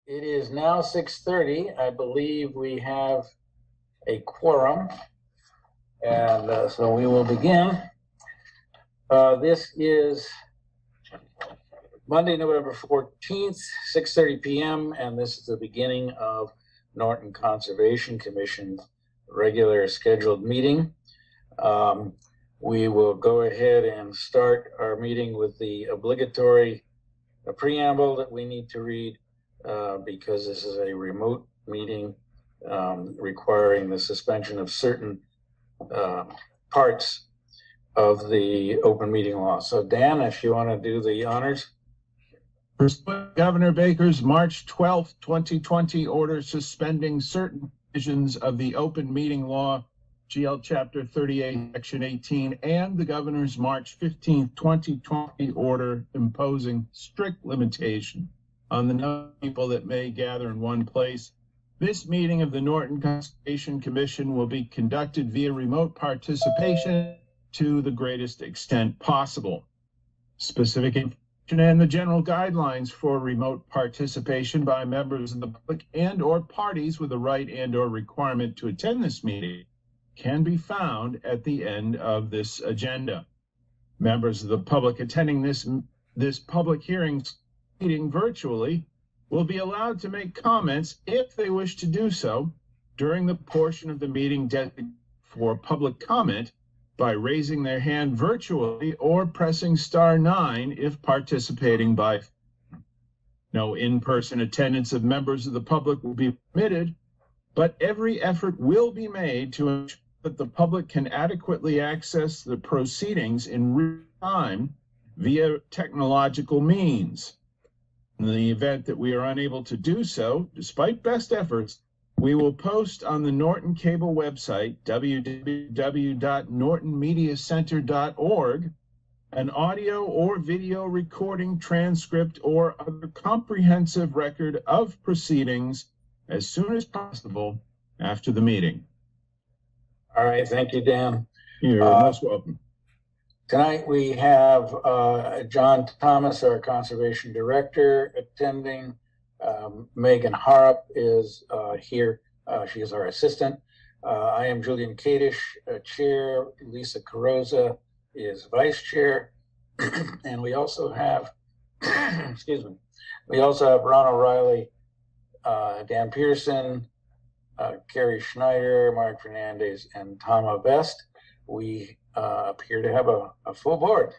It is now 6:30. I believe we have a quorum, and so we will begin. This is Monday, November 14th, 6:30 p.m., and this is the beginning of Norton Conservation Commission regular scheduled meeting. We will go ahead and start our meeting with the obligatory preamble that we need to read because this is a remote meeting requiring the suspension of certain parts of the open meeting law. So Dan, if you want to do the honors. Pursuant to Governor Baker's March 12th, 2020 order suspending certain provisions of the open meeting law, GL Chapter 38, Section 18, and the Governor's March 15th, 2020 order imposing strict limitation on the number of people that may gather in one place. This meeting of the Norton Conservation Commission will be conducted via remote participation to the greatest extent possible. Specific information and the general guidelines for remote participation by members of the public and or parties with a right and or requirement to attend this meeting can be found at the end of this agenda. Members of the public attending this public meeting virtually will be allowed to make comments if they wish to do so during the portion of the meeting designated for public comment by raising their hand virtually or pressing *9 if participating by phone. No in-person attendance of members of the public will be permitted, but every effort will be made to ensure that the public can adequately access the proceedings in real time via technological means. In the event that we are unable to do so, despite best efforts, we will post on the Norton Cable website, www.nortonmediacenter.org, an audio or video recording, transcript, or other comprehensive record of proceedings as soon as possible after the meeting. All right, thank you, Dan. You're most welcome. Tonight we have John Thomas, our Conservation Director, attending. Megan Harrop is here. She is our assistant. I am Julian Kadish, chair. Lisa Carosa is vice chair. And we also have, excuse me, we also have Ron O'Reilly, Dan Pearson, Carrie Schneider, Mark Fernandez, and Tama Best. We appear to have a full board.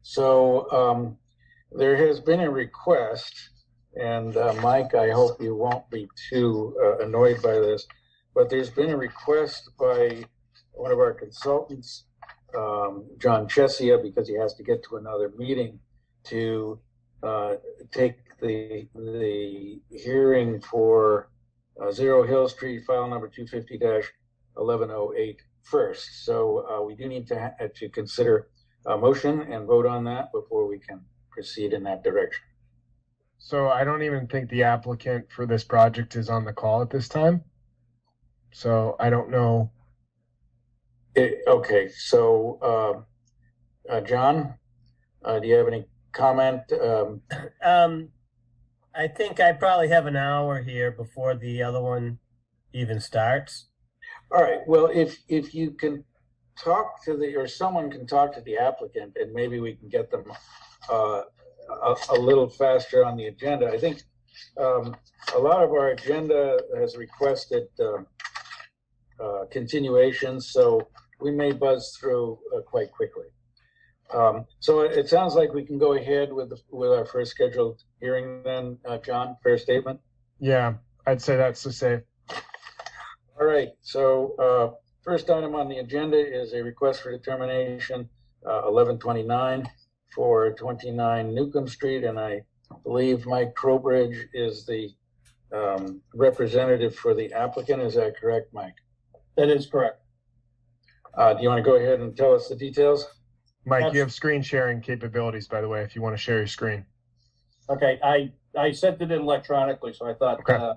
So there has been a request. And Mike, I hope you won't be too annoyed by this, but there's been a request by one of our consultants, John Chesia, because he has to get to another meeting, to take the hearing for Zero Hill Street, file number 250-1108 first. So we do need to consider a motion and vote on that before we can proceed in that direction. So I don't even think the applicant for this project is on the call at this time. So I don't know. Okay, so John, do you have any comment? I think I probably have an hour here before the other one even starts. All right, well, if you can talk to or someone can talk to the applicant and maybe we can get them a little faster on the agenda. I think a lot of our agenda has requested continuations, so we may buzz through quite quickly. So it sounds like we can go ahead with our first scheduled hearing then, John, fair statement? Yeah, I'd say that's the safe. All right, so first item on the agenda is a request for determination 1129 for 29 Newcomb Street, and I believe Mike Trowbridge is the representative for the applicant. Is that correct, Mike? That is correct. Do you want to go ahead and tell us the details? Mike, you have screen sharing capabilities, by the way, if you want to share your screen. Okay, I sent it in electronically, so I thought okay.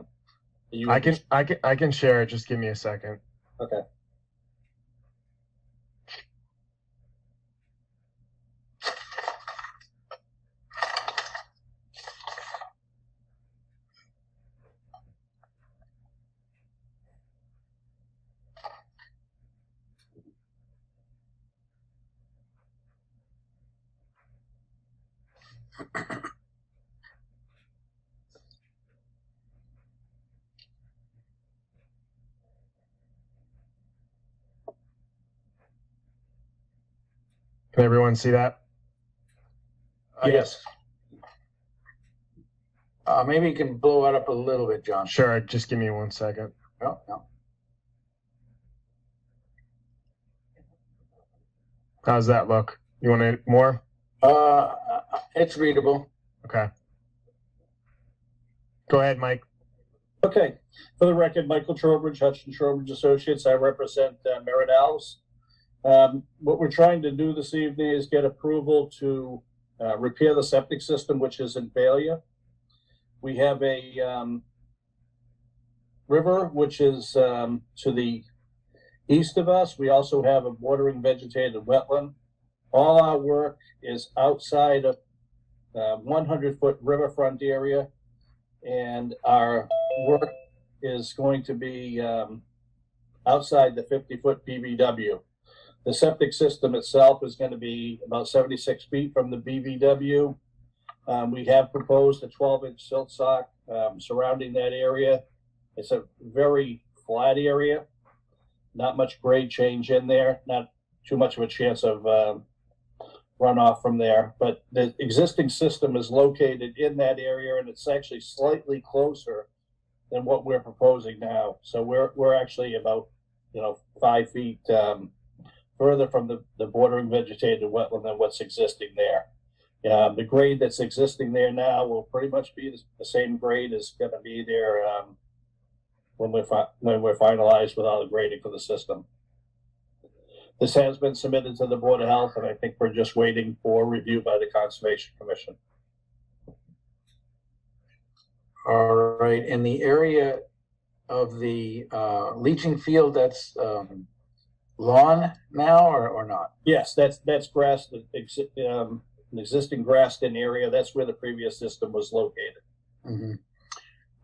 I can share it. Just give me a second. Okay. Can everyone see that? Yes. Maybe you can blow it up a little bit, John. Sure, just give me 1 second. No, no. How's that look? You want it more? It's readable. Okay. Go ahead, Mike. Okay. For the record, Michael Trowbridge, Hutchin Trowbridge Associates. I represent Merritt Alves. What we're trying to do this evening is get approval to repair the septic system, which is in failure. We have a river, which is to the east of us. We also have a bordering vegetated wetland. All our work is outside of 100-foot riverfront area, and our work is going to be outside the 50-foot BVW. The septic system itself is going to be about 76 feet from the BVW. We have proposed a 12-inch silt sock surrounding that area. It's a very flat area, not much grade change in there, not too much of a chance of runoff from there. But the existing system is located in that area, and it's actually slightly closer than what we're proposing now. So we're actually about 5 feet further from the bordering vegetated wetland than what's existing there. The grade that's existing there now will pretty much be the same grade as going to be there when we're finalized with all the grading for the system. This has been submitted to the Board of Health, and I think we're just waiting for review by the Conservation Commission. All right. In the area of the leaching field, that's lawn now or not? Yes, that's grass, an existing grassed-in area. That's where the previous system was located. Mm-hmm.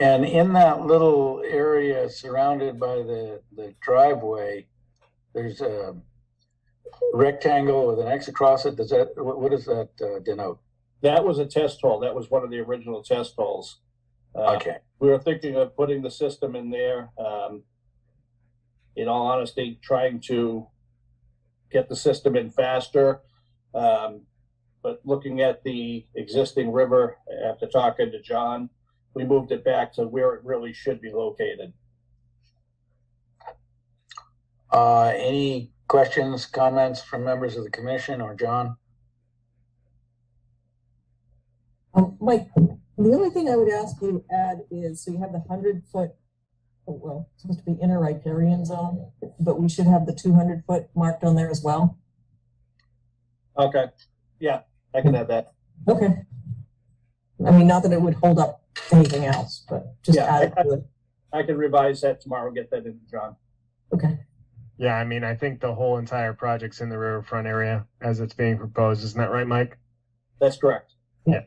And in that little area surrounded by the driveway, there's a rectangle with an X across it. What does that denote? That was a test hole. That was one of the original test holes. Okay. We were thinking of putting the system in there. In all honesty, trying to get the system in faster. But looking at the existing river, after talking to John, we moved it back to where it really should be located. Any questions, comments from members of the commission or John? Mike, the only thing I would ask you to add is, so you have the 100-foot, well, it's supposed to be inner riparian zone, but we should have the 200-foot marked on there as well. Okay. Yeah, I can add that. Okay. I mean, not that it would hold up anything else, but just add it to it. I can revise that tomorrow and get that into John. Okay. Yeah, I mean, I think the whole entire project's in the riverfront area as it's being proposed. Isn't that right, Mike? That's correct. Yeah.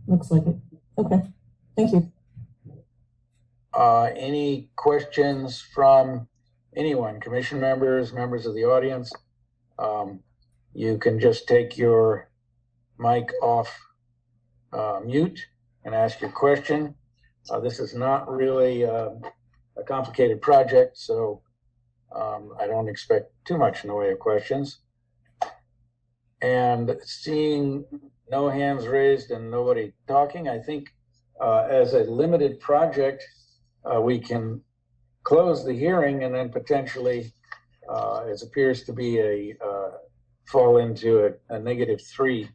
Looks like it. Okay. Thank you. Any questions from anyone, commission members, members of the audience? You can just take your mic off mute and ask your question. This is not really a complicated project, so I don't expect too much in the way of questions. And seeing no hands raised and nobody talking, I think as a limited project, we can close the hearing and then potentially, it appears to be fall into a -3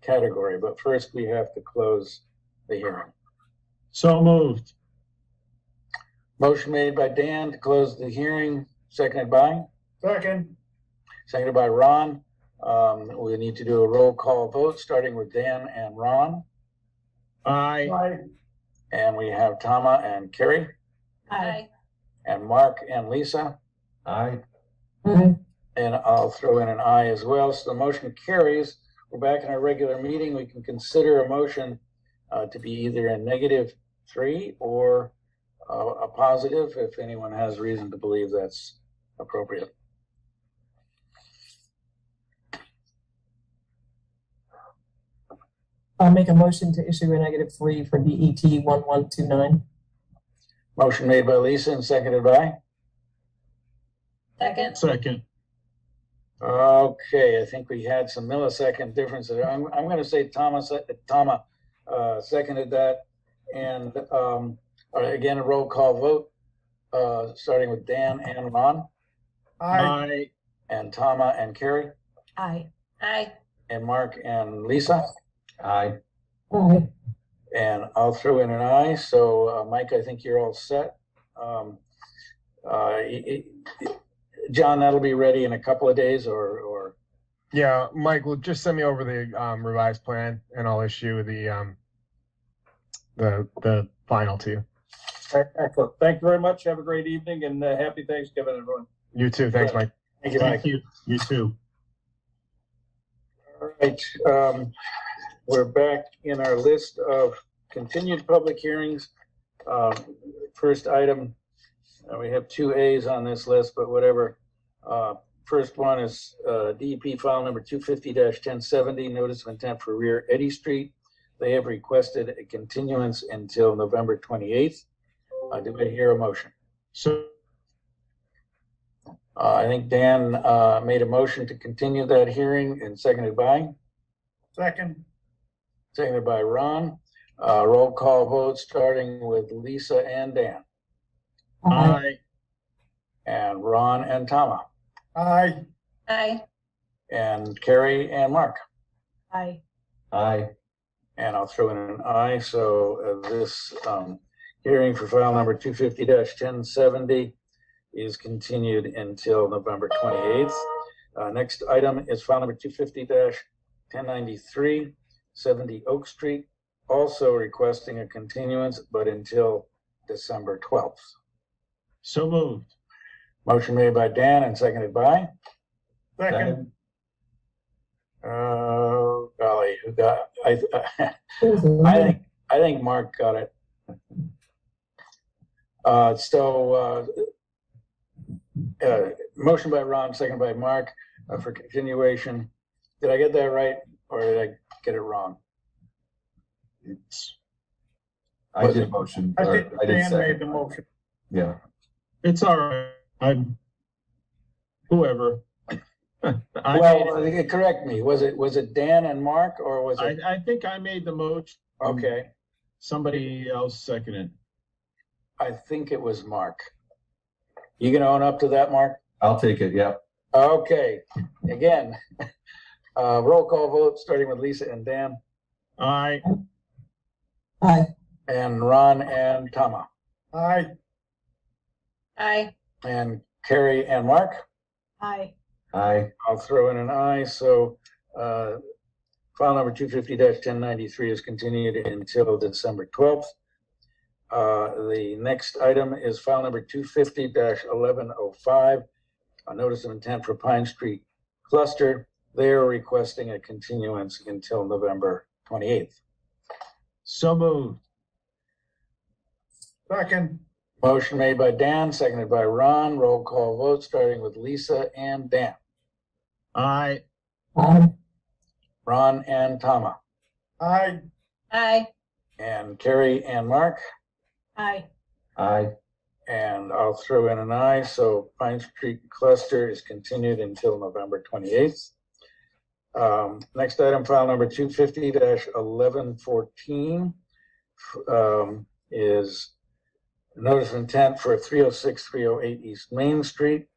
category. But first we have to close the hearing. So moved. Motion made by Dan to close the hearing, seconded by? Second. Seconded by Ron. We need to do a roll call vote, starting with Dan and Ron. Aye. Aye. And we have Tama and Carrie. Aye. And Mark and Lisa. Aye. Aye. And I'll throw in an aye as well. So the motion carries. We're back in our regular meeting. We can consider a motion to be either a -3 or a positive if anyone has reason to believe that's appropriate. I'll make a motion to issue a -3 for DET 1129. Motion made by Lisa and seconded by? Second. Second. Okay, I think we had some millisecond differences. I'm gonna say Tama seconded that. And all right, again, a roll call vote, starting with Dan and Ron, Aye. and Tama and Carrie, Aye. Aye. and Mark and Lisa. Aye. Aye. And I'll throw in an aye. So, Mike, I think you're all set. John, that'll be ready in a couple of days or Yeah, Mike, will just send me over the revised plan, and I'll issue the final to you. Excellent. Thank you very much. Have a great evening and happy Thanksgiving, everyone. You too. Thanks, Mike. Thank you, Mike. Thank you. You too. All right, we're back in our list of continued public hearings. First item, we have 2 A's on this list, but whatever. First one is DEP file number 250-1070, notice of intent for rear Eddy Street. They have requested a continuance until November 28th. Do I hear a motion? So, I think Dan made a motion to continue that hearing and seconded by? Seconded by Ron. Roll call vote starting with Lisa and Dan. aye. And Ron and Tama. Aye. Aye. And Carrie and Mark. Aye. Aye. And I'll throw in an aye. So this hearing for file number 250-1070 is continued until November 28th. Next item is file number 250-1093, 70 Oak Street, also requesting a continuance, but until December 12th. So moved. Motion made by Dan and seconded by? Second. Oh, golly, who got, I Aye. think Mark got it. Motion by Ron, second by Mark, for continuation. Did I get that right, or did I get it wrong? I did a motion. I or think I did Dan second. made the motion. Yeah. It's all right. I'm whoever. Well, correct me. Was it Dan and Mark, or was it? I think I made the motion. Okay, Somebody else seconded. I think it was Mark. You gonna own up to that, Mark? I'll take it. Yep. Okay, again, roll call vote, starting with Lisa and Dan, Aye. Aye. and Ron and Tama, Aye. Aye. and Carrie and Mark. Aye. Aye. I'll throw in an aye, so file number 250-1093 is continued until December 12th. The next item is file number 250-1105, a notice of intent for Pine Street Cluster. They are requesting a continuance until November 28th. So moved. Second. Motion made by Dan, seconded by Ron. Roll call vote, starting with Lisa and Dan. Aye. Aye. Ron and Tama, Aye. Aye. and Carrie and Mark. Aye. Aye. And I'll throw in an aye, so Pine Street Cluster is continued until November 28th. Next item, file number 250-1114, is notice of intent for 306-308 East Main Street.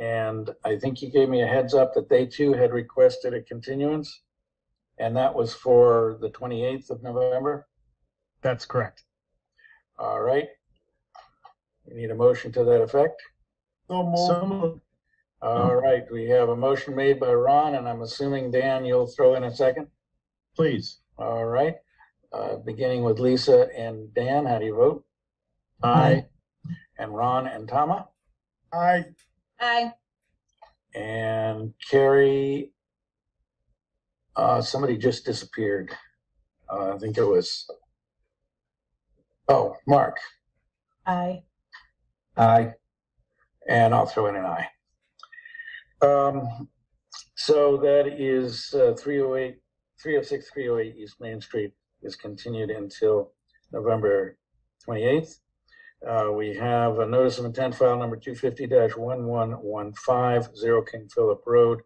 And I think you gave me a heads up that they too had requested a continuance, and that was for the 28th of November. That's correct. All right. We need a motion to that effect. So moved. All right, we have a motion made by Ron, and I'm assuming, Dan, you'll throw in a second. Please. All right, beginning with Lisa and Dan, how do you vote? Aye. And Ron and Tama, Aye. Aye. and Carrie. Somebody just disappeared. I think it was, oh, Mark, Aye. Aye. and I'll throw in an aye. So that is 308 306, 308 East Main Street is continued until November 28th. We have a notice of intent file number 250-1115, 0 King Philip Road.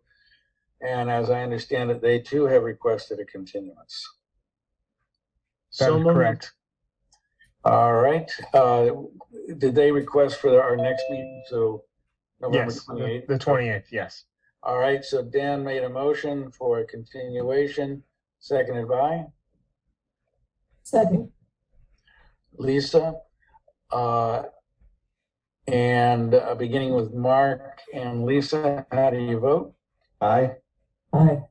And as I understand it, they too have requested a continuance. That is moved. correct. All right. Did they request for our next meeting? So November Yes, 28th? the 28th, yes. All right. So Dan made a motion for a continuation, seconded by Second. Lisa. And beginning with Mark and Lisa, how do you vote? Aye. Aye.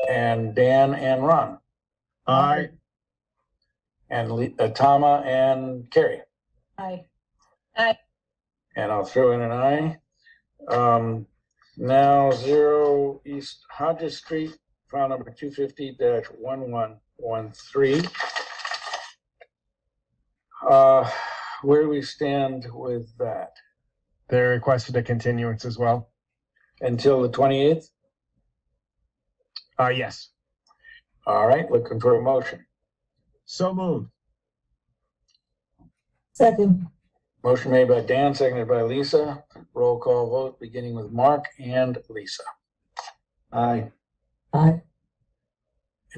And Dan and Ron, Aye. and Tama and Carrie. Aye. And I'll throw in an aye. Now 0 East Hodges Street, file number 250-1113. Where do we stand with that? They requested a continuance as well. Until the 28th? Yes. All right, looking for a motion. So moved. Second. Motion made by Dan, seconded by Lisa. Roll call vote, beginning with Mark and Lisa. Aye. Aye.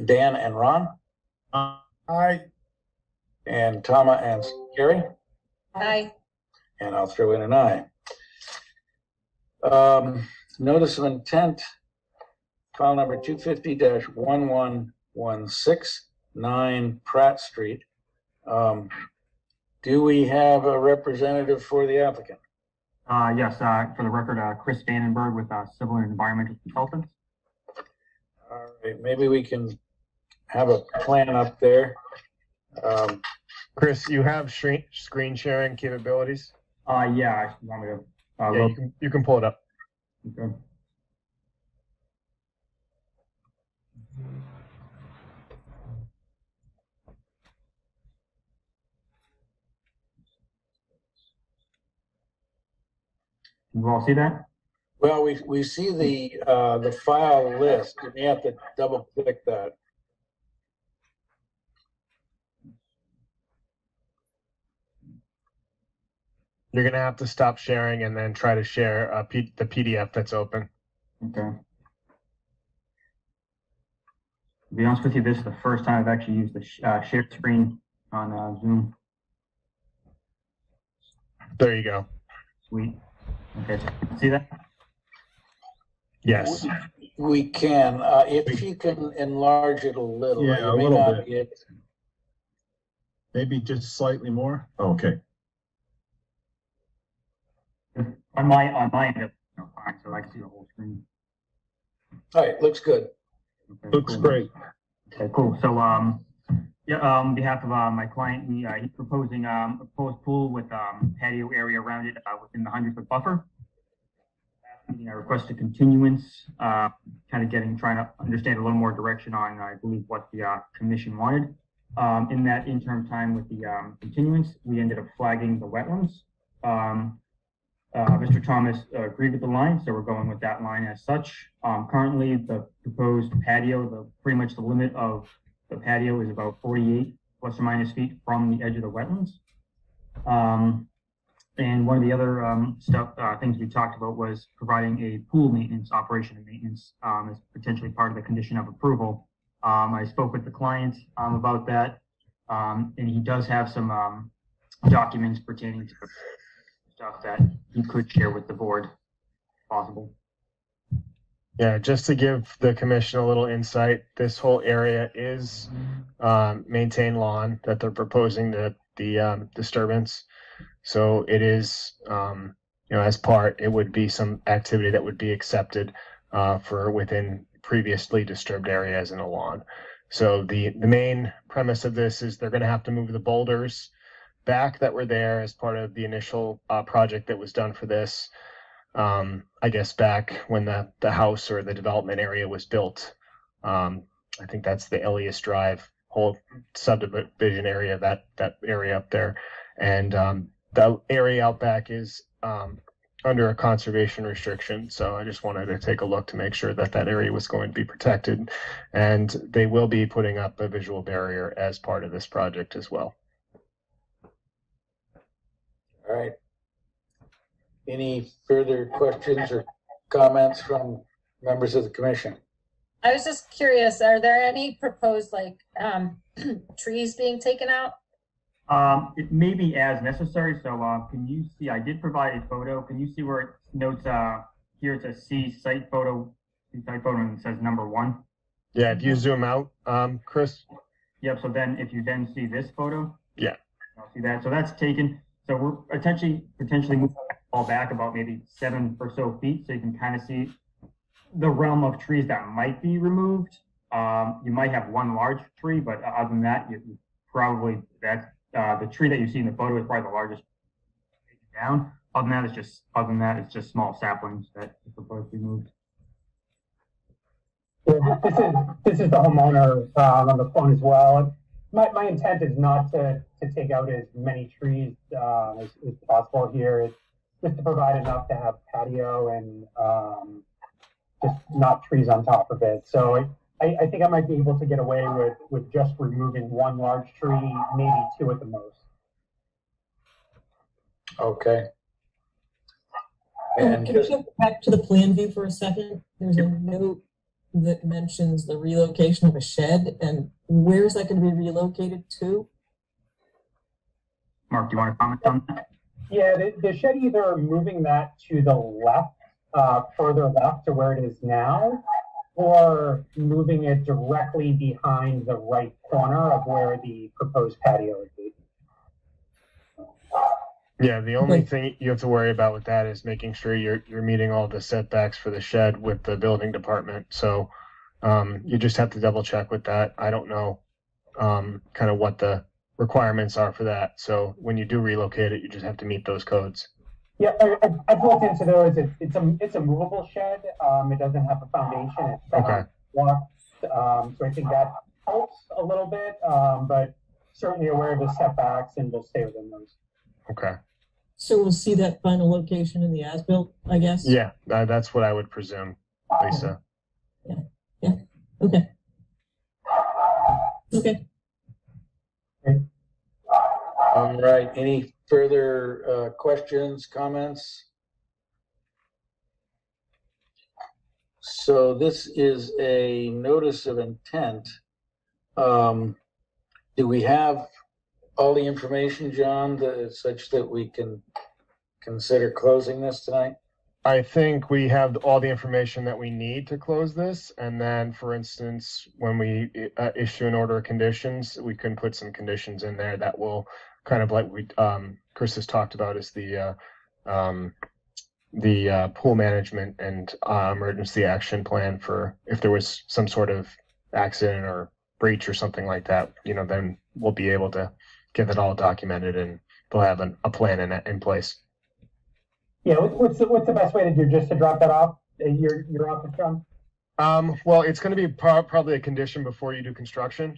Dan and Ron, Aye. and Tama and Carrie, Aye. and I'll throw in an aye. Notice of intent, file number 250-1116, 9 Pratt Street. Do we have a representative for the applicant? Yes, for the record, Chris Vandenberg with Civil and Environmental Consultants. All right, maybe we can have a plan up there. Chris, you have screen sharing capabilities? Yeah, you want me to? Yeah, you can pull it up. Okay. Can you all see that? Well, we see the file list. You have to double click that. You're going to have to stop sharing and then try to share the PDF that's open. Okay. To be honest with you, this is the first time I've actually used the shared screen on Zoom. There you go. Sweet. Okay, see that? Yes. We can, if you can enlarge it a little. Yeah, you a may little not bit. be able to. Maybe just slightly more. Okay. On my end, it's fine, so I can see the whole screen. All right, looks good. Okay, Looks cool. great. Okay, cool. So, yeah, on behalf of my client, he's proposing a proposed pool with patio area around it within the 100-foot buffer. I request a continuance, kind of trying to understand a little more direction on, I believe, what the commission wanted. In that interim time with the continuance, we ended up flagging the wetlands. Mr. Thomas agreed with the line, so we're going with that line as such. Currently, the proposed patio, pretty much the limit of the patio is about 48 plus or minus feet from the edge of the wetlands. And one of the other things we talked about was providing a pool maintenance, operation and maintenance as potentially part of the condition of approval. I spoke with the client about that, and he does have some documents pertaining to stuff that he could share with the board, if possible. Yeah, just to give the commission a little insight, this whole area is maintained lawn that they're proposing the disturbance. So it is, as part, it would be some activity that would be accepted for within previously disturbed areas in a lawn. So the main premise of this is they're going to have to move the boulders back that were there as part of the initial project that was done for this. I guess back when the house or the development area was built. I think that's the Elias Drive whole subdivision area, that area up there. And the area out back is under a conservation restriction. So I just wanted to take a look to make sure that that area was going to be protected. And they will be putting up a visual barrier as part of this project as well. All right. Any further questions or comments from members of the commission? I was just curious, are there any proposed trees being taken out? It may be as necessary. So can you see, I did provide a photo. Can you see where it notes here it says see site photo, and it says number 1? Yeah, if you zoom out, Chris. Yep, so then if you then see this photo. Yeah. I'll see that. So that's taken. So we're potentially moving all back about maybe 7 or so feet. So you can kind of see the realm of trees that might be removed. You might have one large tree, but other than that, you probably, that's the tree that you see in the photo is probably the largest down. Other than that, it's just small saplings that are proposed to be moved. This is the homeowner on the phone as well. My intent is not to take out as many trees as possible here. It's just to provide enough to have patio and just not trees on top of it. So I think I might be able to get away with just removing one large tree, maybe 2 at the most. Okay. And Can just, we go back to the plan view for a second? There's a note that mentions the relocation of a shed, and where is that going to be relocated to? Mark, do you want to comment on that? Yeah, the shed either moving that to the left, further left to where it is now, or moving it directly behind the right corner of where the proposed patio would be. Yeah, the only thing you have to worry about with that is making sure you're meeting all the setbacks for the shed with the building department. So you just have to double check with that. I don't know kind of what the requirements are for that. So when you do relocate it, you just have to meet those codes. Yeah, I've looked into those. It's a movable shed. It doesn't have a foundation. It's Okay. Blocked. So I think that helps a little bit, but certainly aware of the setbacks, and we'll stay within those. Okay. So we'll see that final location in the as-built, I guess? Yeah, that's what I would presume, Lisa. Yeah. Okay. Okay. all right. Any further questions, comments? So this is a notice of intent. Do we have all the information, John, such that we can consider closing this tonight? I think we have all the information that we need to close this. And then, for instance, when we issue an order of conditions, we can put some conditions in there that will kind of like Chris has talked about is the pool management and emergency action plan for if there was some sort of accident or breach or something like that, then we'll be able to get it all documented and they'll have a plan in place. Yeah, what's the best way to do? Just to drop that off at your office, John? Well, it's going to be probably a condition before you do construction.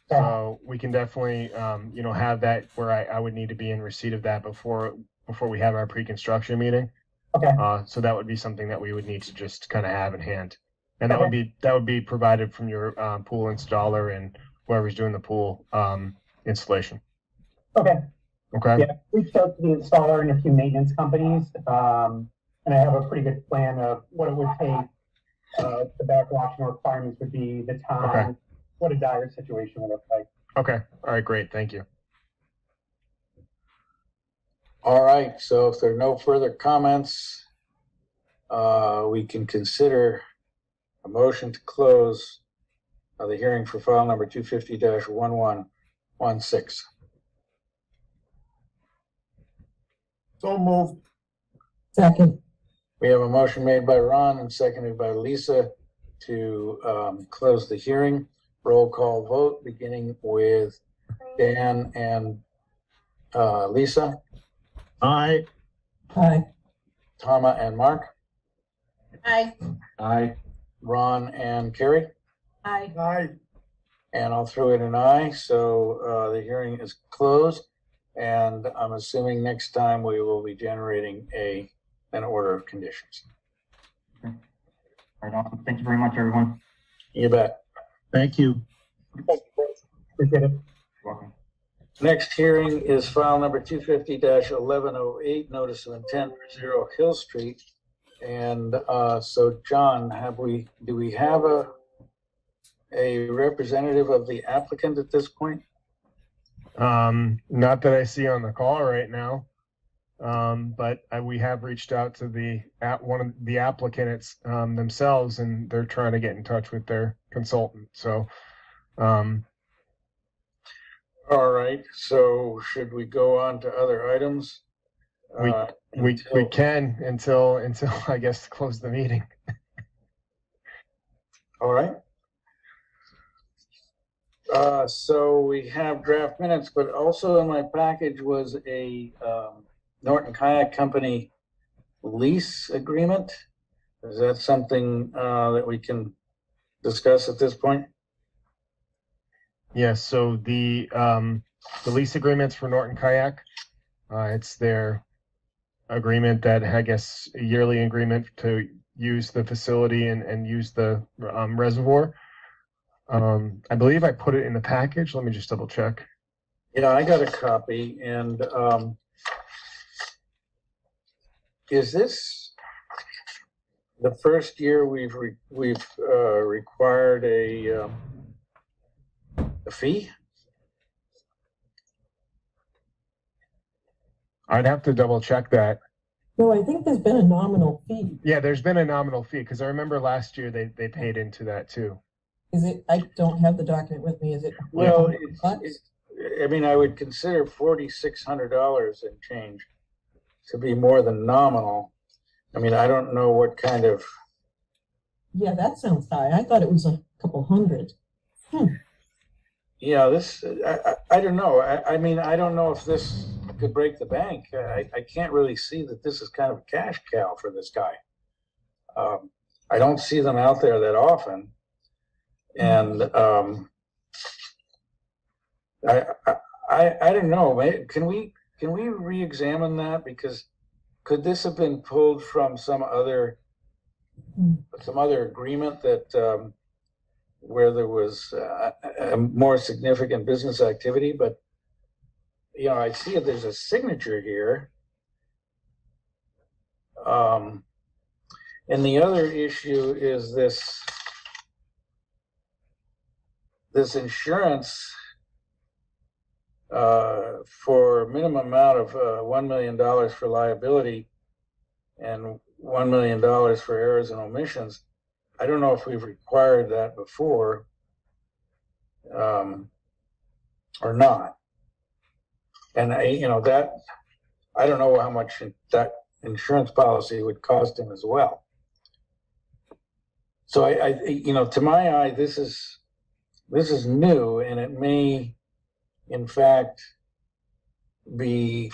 Okay. So we can definitely, have that where I would need to be in receipt of that before we have our pre-construction meeting. Okay. So that would be something that we would need to just kind of have in hand, and that would be provided from your pool installer and whoever's doing the pool installation. Okay. Okay. Yeah, reached out to the installer and a few maintenance companies, and I have a pretty good plan of what it would take. The backwashing requirements would be, the time, Okay. what a dire situation would look like. Okay. All right. Great. Thank you. All right, so if there are no further comments, we can consider a motion to close the hearing for file number 250-1116. So moved. Second. We have a motion made by Ron and seconded by Lisa to close the hearing. Roll call vote, beginning with Dan and Lisa. Aye. Aye. Tama and Mark. Aye. Aye. Ron and Carrie. Aye. Aye. And I'll throw in an aye. So the hearing is closed. And I'm assuming next time we will be generating an order of conditions. All right, awesome. Thank you very much, everyone. You bet. Thank you. Appreciate it. You're welcome. Next hearing is file number 250-1108, notice of intent for 0 Hill Street. And so, John, do we have a representative of the applicant at this point? Not that I see on the call right now, but we have reached out to one of the applicants themselves, and they're trying to get in touch with their consultant. So, all right. So, should we go on to other items? We can until I guess close the meeting. All right. So we have draft minutes, but also in my package was a Norton Kayak Company lease agreement. Is that something that we can discuss at this point? Yes. So the lease agreements for Norton Kayak, it's their agreement that I guess a yearly agreement to use the facility and use the reservoir. I believe I put it in the package. Let me just double check. Yeah, I got a copy. And is this the first year we've required a fee? I'd have to double check that. No, I think there's been a nominal fee. Yeah, there's been a nominal fee because I remember last year they paid into that too. Is it, I don't have the document with me, is it? Well, I mean, I would consider $4,600 and change to be more than nominal. I mean, I don't know what kind of. Yeah, that sounds high. I thought it was a couple hundred. Yeah, I don't know. I mean, I don't know if this could break the bank. I can't really see that this is kind of a cash cow for this guy. I don't see them out there that often. And I don't know. Can we re-examine that? Because could this have been pulled from some other agreement that where there was a more significant business activity? But you know, I see there's a signature here. And the other issue is this insurance for a minimum amount of $1 million for liability and $1 million for errors and omissions. I don't know if we've required that before or not. And I don't know how much that insurance policy would cost him as well. So I to my eye, this is new, and it may, in fact, be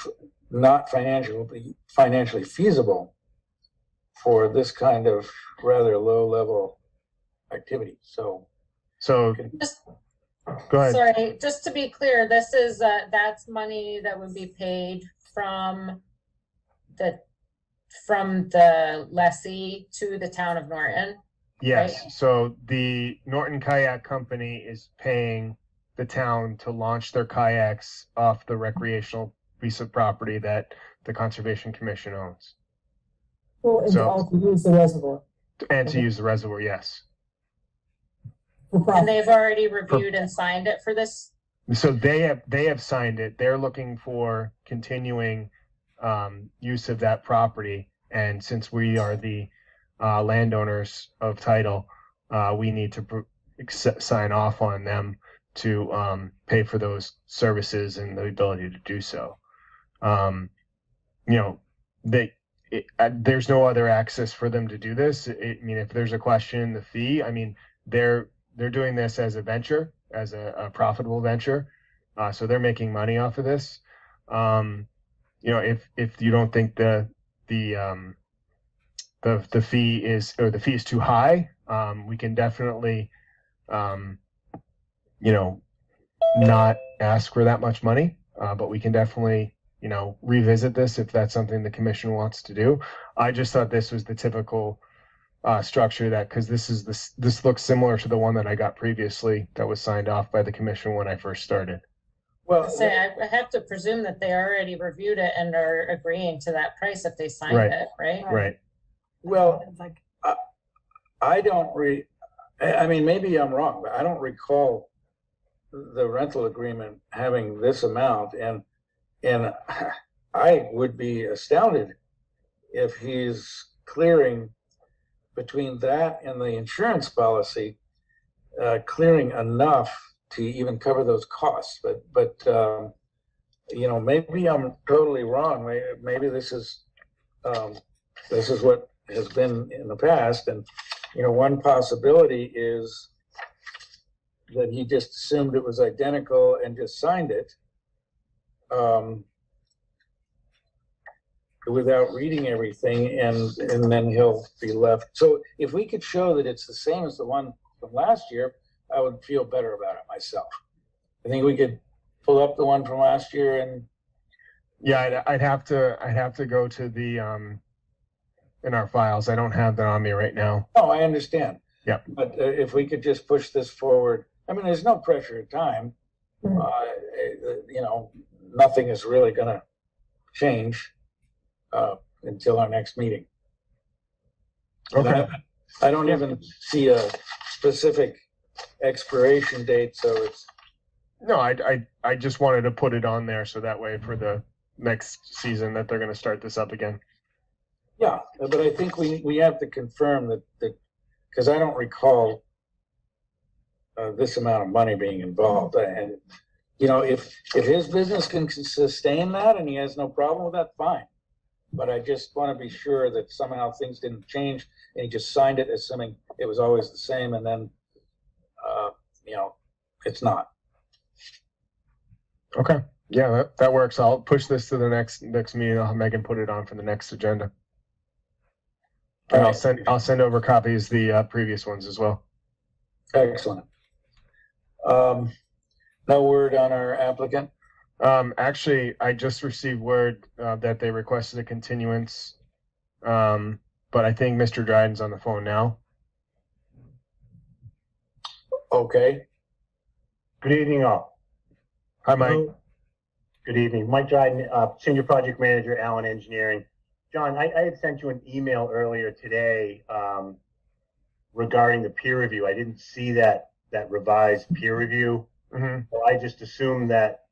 not financially feasible for this kind of rather low-level activity. So go ahead. Sorry, just to be clear, this is that's money that would be paid from the lessee to the town of Norton. Yes. Right? So the Norton Kayak Company is paying the town to launch their kayaks off the recreational piece of property that the Conservation Commission owns. Well, and to also use the reservoir. And to use the reservoir, yes. And they've already reviewed and signed it for this? So they have signed it. They're looking for continuing use of that property. And since we are the landowners of title, we need to sign off on them to pay for those services and the ability to do so. There's no other access for them to do this. I mean, if there's a question, the fee, I mean, they're doing this as a venture, as a profitable venture. So they're making money off of this. If you don't think the fee is too high, we can definitely, not ask for that much money, but we can definitely you know, revisit this if that's something the commission wants to do. I just thought this was the typical structure that, because this looks similar to the one that I got previously that was signed off by the commission when I first started. Well, Say, I have to presume that they already reviewed it and are agreeing to that price if they signed Right. it, right? Right. well, It's like, I don't I mean, maybe I'm wrong, but I don't recall the rental agreement having this amount, and I would be astounded if he's clearing between that and the insurance policy, clearing enough to even cover those costs. But you know, maybe I'm totally wrong. Maybe this is what has been in the past, and you know, one possibility is that he just assumed it was identical and just signed it without reading everything, and then he'll be left. So if we could show that it's the same as the one from last year, I would feel better about it myself. I think we could pull up the one from last year and Yeah, I'd have to go to the in our files. I don't have that on me right now. oh, I understand. Yeah. But if we could just push this forward, I mean, there's no pressure of time. You know, nothing is really going to change until our next meeting. And Okay. I don't even see a specific expiration date, so it's, No, I just wanted to put it on there so that way for the next season that they're going to start this up again. yeah, but I think we have to confirm that, because I don't recall this amount of money being involved. And, you know, if his business can sustain that and he has no problem with that, fine. But I just want to be sure that somehow things didn't change and he just signed it assuming it was always the same, and then, you know, it's not. Okay. Yeah, that works. I'll push this to the next meeting. I'll have Megan put it on for the next agenda. And I'll send over copies the previous ones as well. Excellent. No word on our applicant? Actually, I just received word that they requested a continuance, but I think Mr. Dryden's on the phone now. Okay. Good evening, all. Hi, Mike. Hello. Good evening. Mike Dryden, Senior Project Manager, Allen Engineering. John, I had sent you an email earlier today regarding the peer review. I didn't see that revised peer review. Mm-hmm. So I just assumed that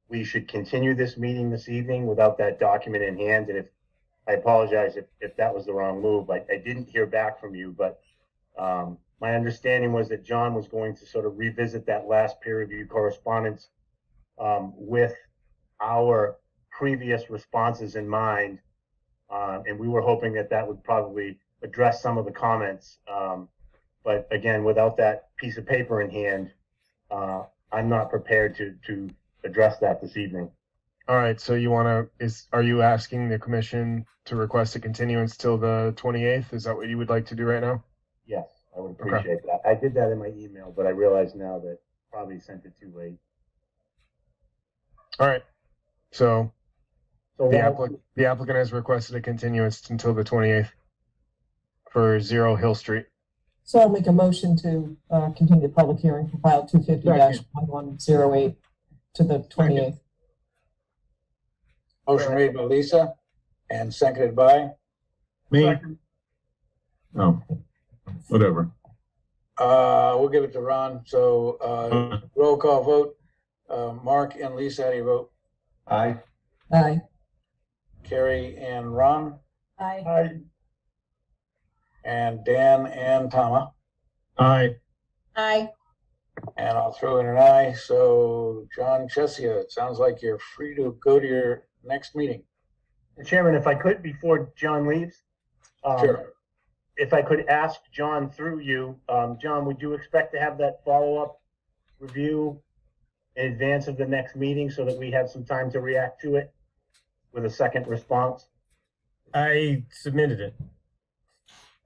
we should continue this meeting this evening without that document in hand. And I apologize if that was the wrong move. I didn't hear back from you, but my understanding was that John was going to sort of revisit that last peer review correspondence with our previous responses in mind. And we were hoping that would probably address some of the comments. But again, without that piece of paper in hand, I'm not prepared to address that this evening. All right. So are you asking the commission to request a continuance till the 28th? Is that what you would like to do right now? Yes, I would appreciate that. I did that in my email, but I realize now that probably sent it too late. All right. So So the applicant has requested a continuance until the 28th for 0 Hill Street. so I'll make a motion to continue the public hearing for file 250-1108 to the 28th. Motion made by Lisa and seconded by? Me? No, whatever. We'll give it to Ron. So roll call vote. Mark and Lisa, how do you vote? Aye. Aye. Carrie and Ron, Aye. and Dan and Tama, Aye. Aye. and I'll throw in an aye. So John Chesia, it sounds like you're free to go to your next meeting. Chairman, if I could, before John leaves, Sure. if I could ask John through you, John, would you expect to have that follow-up review in advance of the next meeting so that we have some time to react to it with a second response? I submitted it.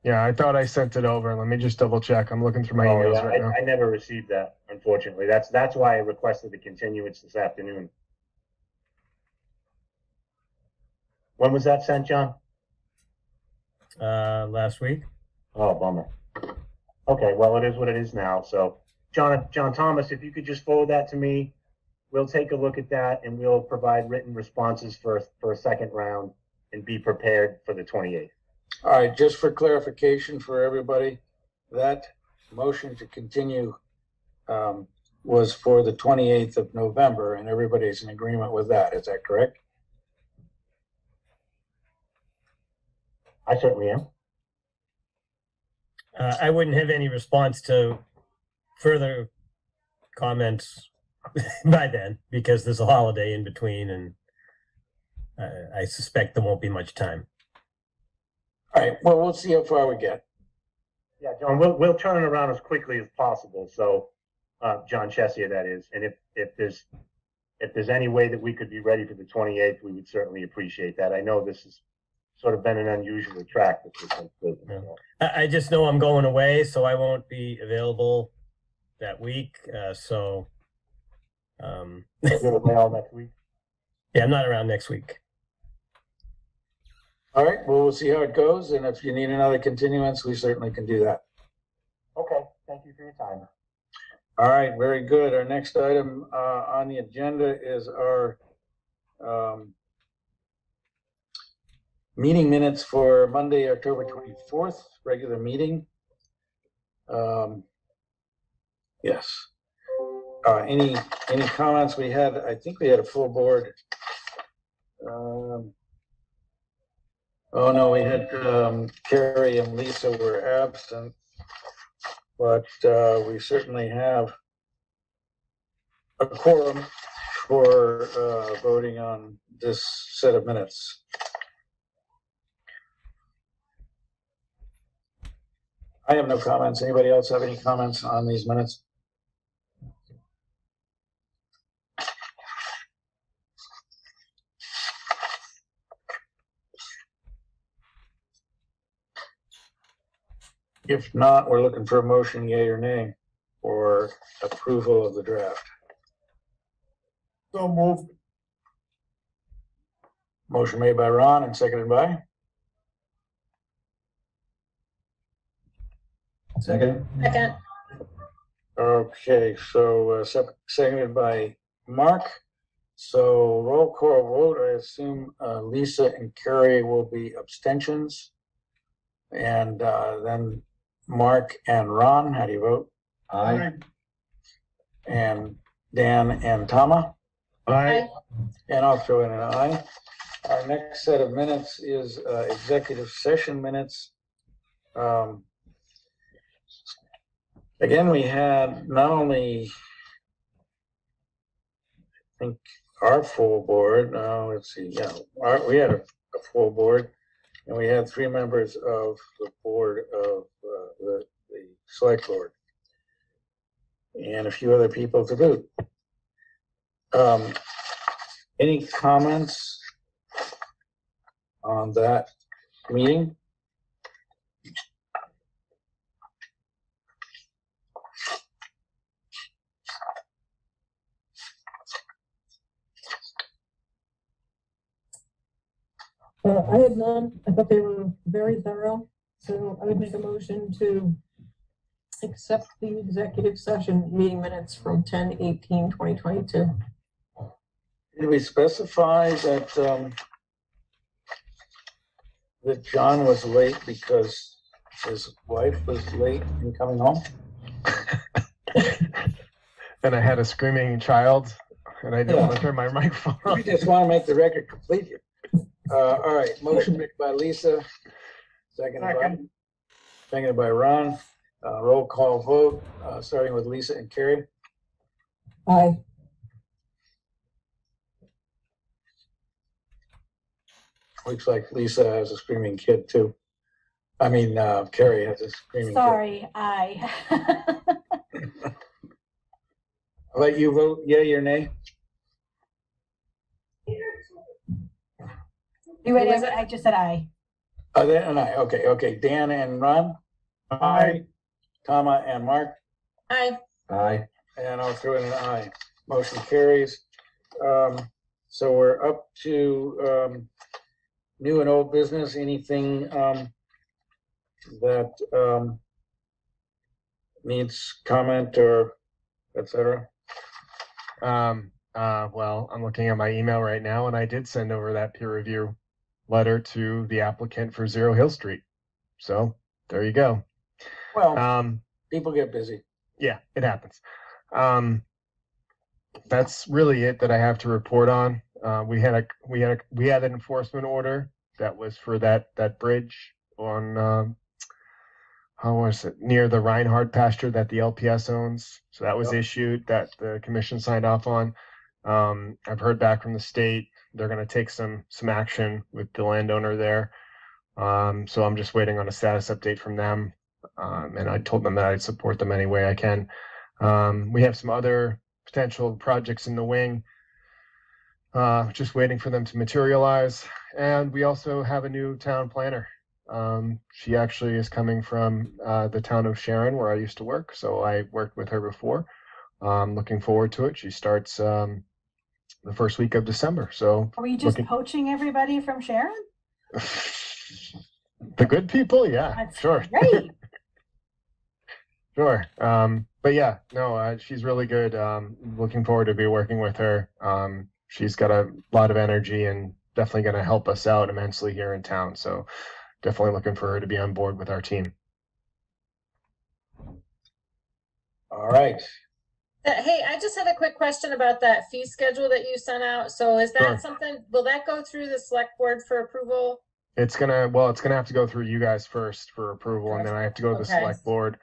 Yeah, I thought I sent it over. Let me just double check. I'm looking through my emails right now. I never received that, unfortunately. That's why I requested the continuance this afternoon. When was that sent, John? Last week. Oh, bummer. Okay, well, it is what it is now. So, John Thomas, if you could just forward that to me, we'll take a look at that and we'll provide written responses for a second round and be prepared for the 28th. All right, just for clarification for everybody, that motion to continue was for the 28th of November, and everybody's in agreement with that. Is that correct? I certainly am. I wouldn't have any response to further comments by then because there's a holiday in between, and I suspect there won't be much time. All right, well, we'll see how far we get. Yeah, John, we'll turn it around as quickly as possible. So, John Chesia, that is, and if there's any way that we could be ready for the 28th, we would certainly appreciate that. I know this has sort of been an unusual track that this has been. So. I just know I'm going away, so I won't be available that week. You're away all next week? Yeah, I'm not around next week. All right, well, we'll see how it goes, and if you need another continuance, we certainly can do that. Okay, thank you for your time. All right, very good. Our next item on the agenda is our meeting minutes for Monday, October 24th, regular meeting. Yes. Any comments we had? I think we had a full board. Oh no, we had Carrie and Lisa were absent, but we certainly have a quorum for voting on this set of minutes. I have no comments. Anybody else have any comments on these minutes? If not, we're looking for a motion, yay or nay, for approval of the draft. So moved. Motion made by Ron and seconded by? Second. Second. Okay, so seconded by Mark. So roll call vote, I assume Lisa and Carrie will be abstentions. And then Mark and Ron, how do you vote? Aye. And Dan and Tama? Aye. And I'll throw in an aye. Our next set of minutes is executive session minutes. Again, we had not only, I think, our full board. Let's see, yeah, we had a full board, and we had 3 members of the board of the select board, and a few other people to boot. Any comments on that meeting? I had none. I thought they were very thorough. So I would make a motion to accept the executive session meeting minutes from 10/18/2022. Did we specify that that John was late because his wife was late in coming home? And I had a screaming child, and I didn't want to turn my microphone on. We just want to make the record complete here. All right, motion made by Lisa, seconded by Ron. Roll call vote, starting with Lisa and Carrie. Aye. Looks like Lisa has a screaming kid too. I mean, Carrie has a screaming Sorry, aye. kid. I'll let you vote yea or nay. You ready? I just said aye. And I, okay. Dan and Ron? Aye. Tama and Mark? Aye. Aye. And I'll throw in an aye. Motion carries. So we're up to new and old business, anything that needs comment or et cetera? Well, I'm looking at my email right now, and I did send over that peer review letter to the applicant for Zero Hill Street. So there you go. Well, people get busy. Yeah, it happens. That's really it that I have to report on. We had an enforcement order that was for that bridge on how was it, near the Reinhardt pasture that the LPS owns. So that was issued, that the commission signed off on. I've heard back from the state. They're going to take some action with the landowner there. So I'm just waiting on a status update from them. And I told them that I'd support them any way I can. We have some other potential projects in the wing, just waiting for them to materialize. And we also have a new town planner. She actually is coming from the town of Sharon, where I used to work. So I worked with her before. Looking forward to it. She starts the first week of December. So Are we just poaching everybody from Sharon? The good people, yeah, That's sure. great. Sure. But yeah, no, she's really good. Looking forward to be working with her. She's got a lot of energy and definitely going to help us out immensely here in town. So definitely looking for her to be on board with our team. All right. Hey, I just had a quick question about that fee schedule that you sent out. So is that Sure. something, will that go through the select board for approval? It's gonna have to go through you guys first for approval, and then I have to go to the Okay. select board.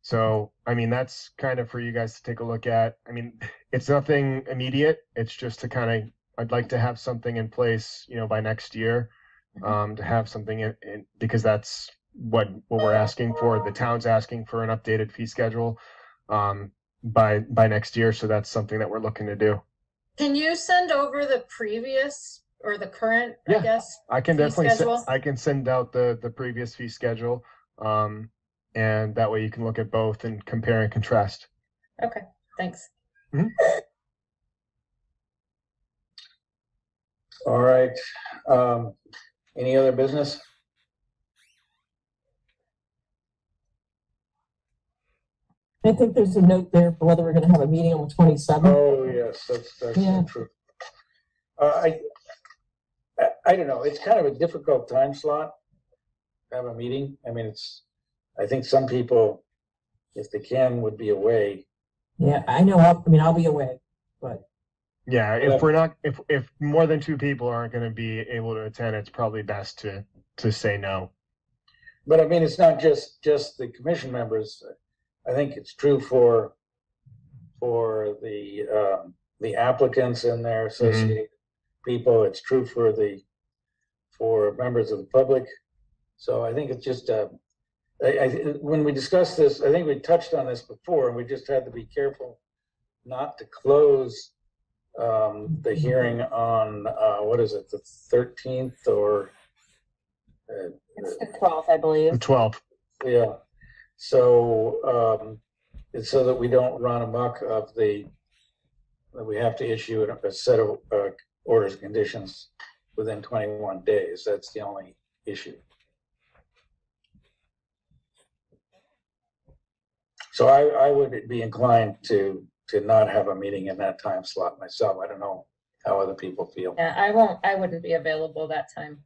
So, I mean, that's kind of for you guys to take a look at. I mean, it's nothing immediate. It's just to kind of, I'd like to have something in place, by next year, to have something in because that's what we're asking for. The town's asking for an updated fee schedule, by next year. So that's something that we're looking to do. Can you send over the previous or the current, Yeah. I guess? I can fee definitely schedule? I can send out the previous fee schedule, and that way you can look at both and compare and contrast. Okay, thanks. All right. Any other business? I think there's a note there for whether we're gonna have a meeting on the 27th. Oh, yes, that's Yeah. true. I don't know. It's kind of a difficult time slot to have a meeting. I mean, I think some people, if they can, would be away. Yeah, I know, I'll be away, but Yeah, if we're not, if more than two people aren't going to be able to attend, it's probably best to say no. But I mean, it's not just the commission members. I think it's true for the applicants and their associated people. It's true for members of the public. So I think it's just when we discussed this, I think we touched on this before, and we just had to be careful not to close the hearing on what is it, the 13th or It's the 12th, I believe. The 12th. yeah. So it's so that we don't run amok of that we have to issue a set of orders and conditions within 21 days. That's the only issue. So I would be inclined to not have a meeting in that time slot myself. I don't know how other people feel. Yeah, I wouldn't be available that time.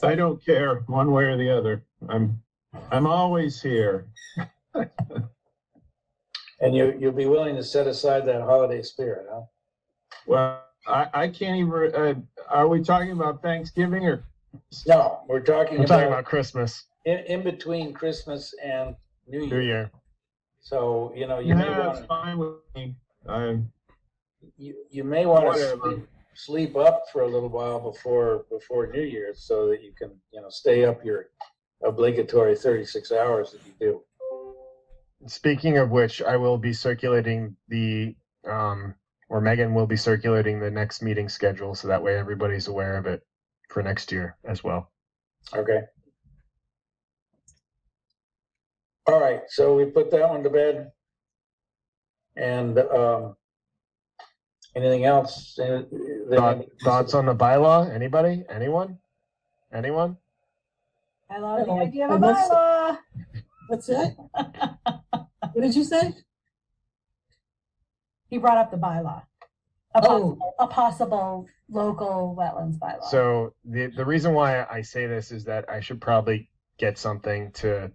I don't care one way or the other. I'm always here. And you'll be willing to set aside that holiday spirit, huh? Well, I can't even, are we talking about Thanksgiving or? No, we're talking about Christmas. In between Christmas and New Year. New Year. So, you may That's want fine with me. you may want Whatever. to sleep up for a little while before New Year's so that you can, stay up your obligatory 36 hours that you do. Speaking of which, I will be circulating or Megan will be circulating the next meeting schedule, so that way everybody's aware of it for next year as well. Okay. All right, so we put that one to bed. And Anything else? Thoughts on the bylaw? Anybody? Anyone? Anyone? I love the I- idea of I a must- bylaw. What's that? What did you say? He brought up the bylaw. Oh. A possible local wetlands bylaw. So the reason why I say this is that I should probably get something to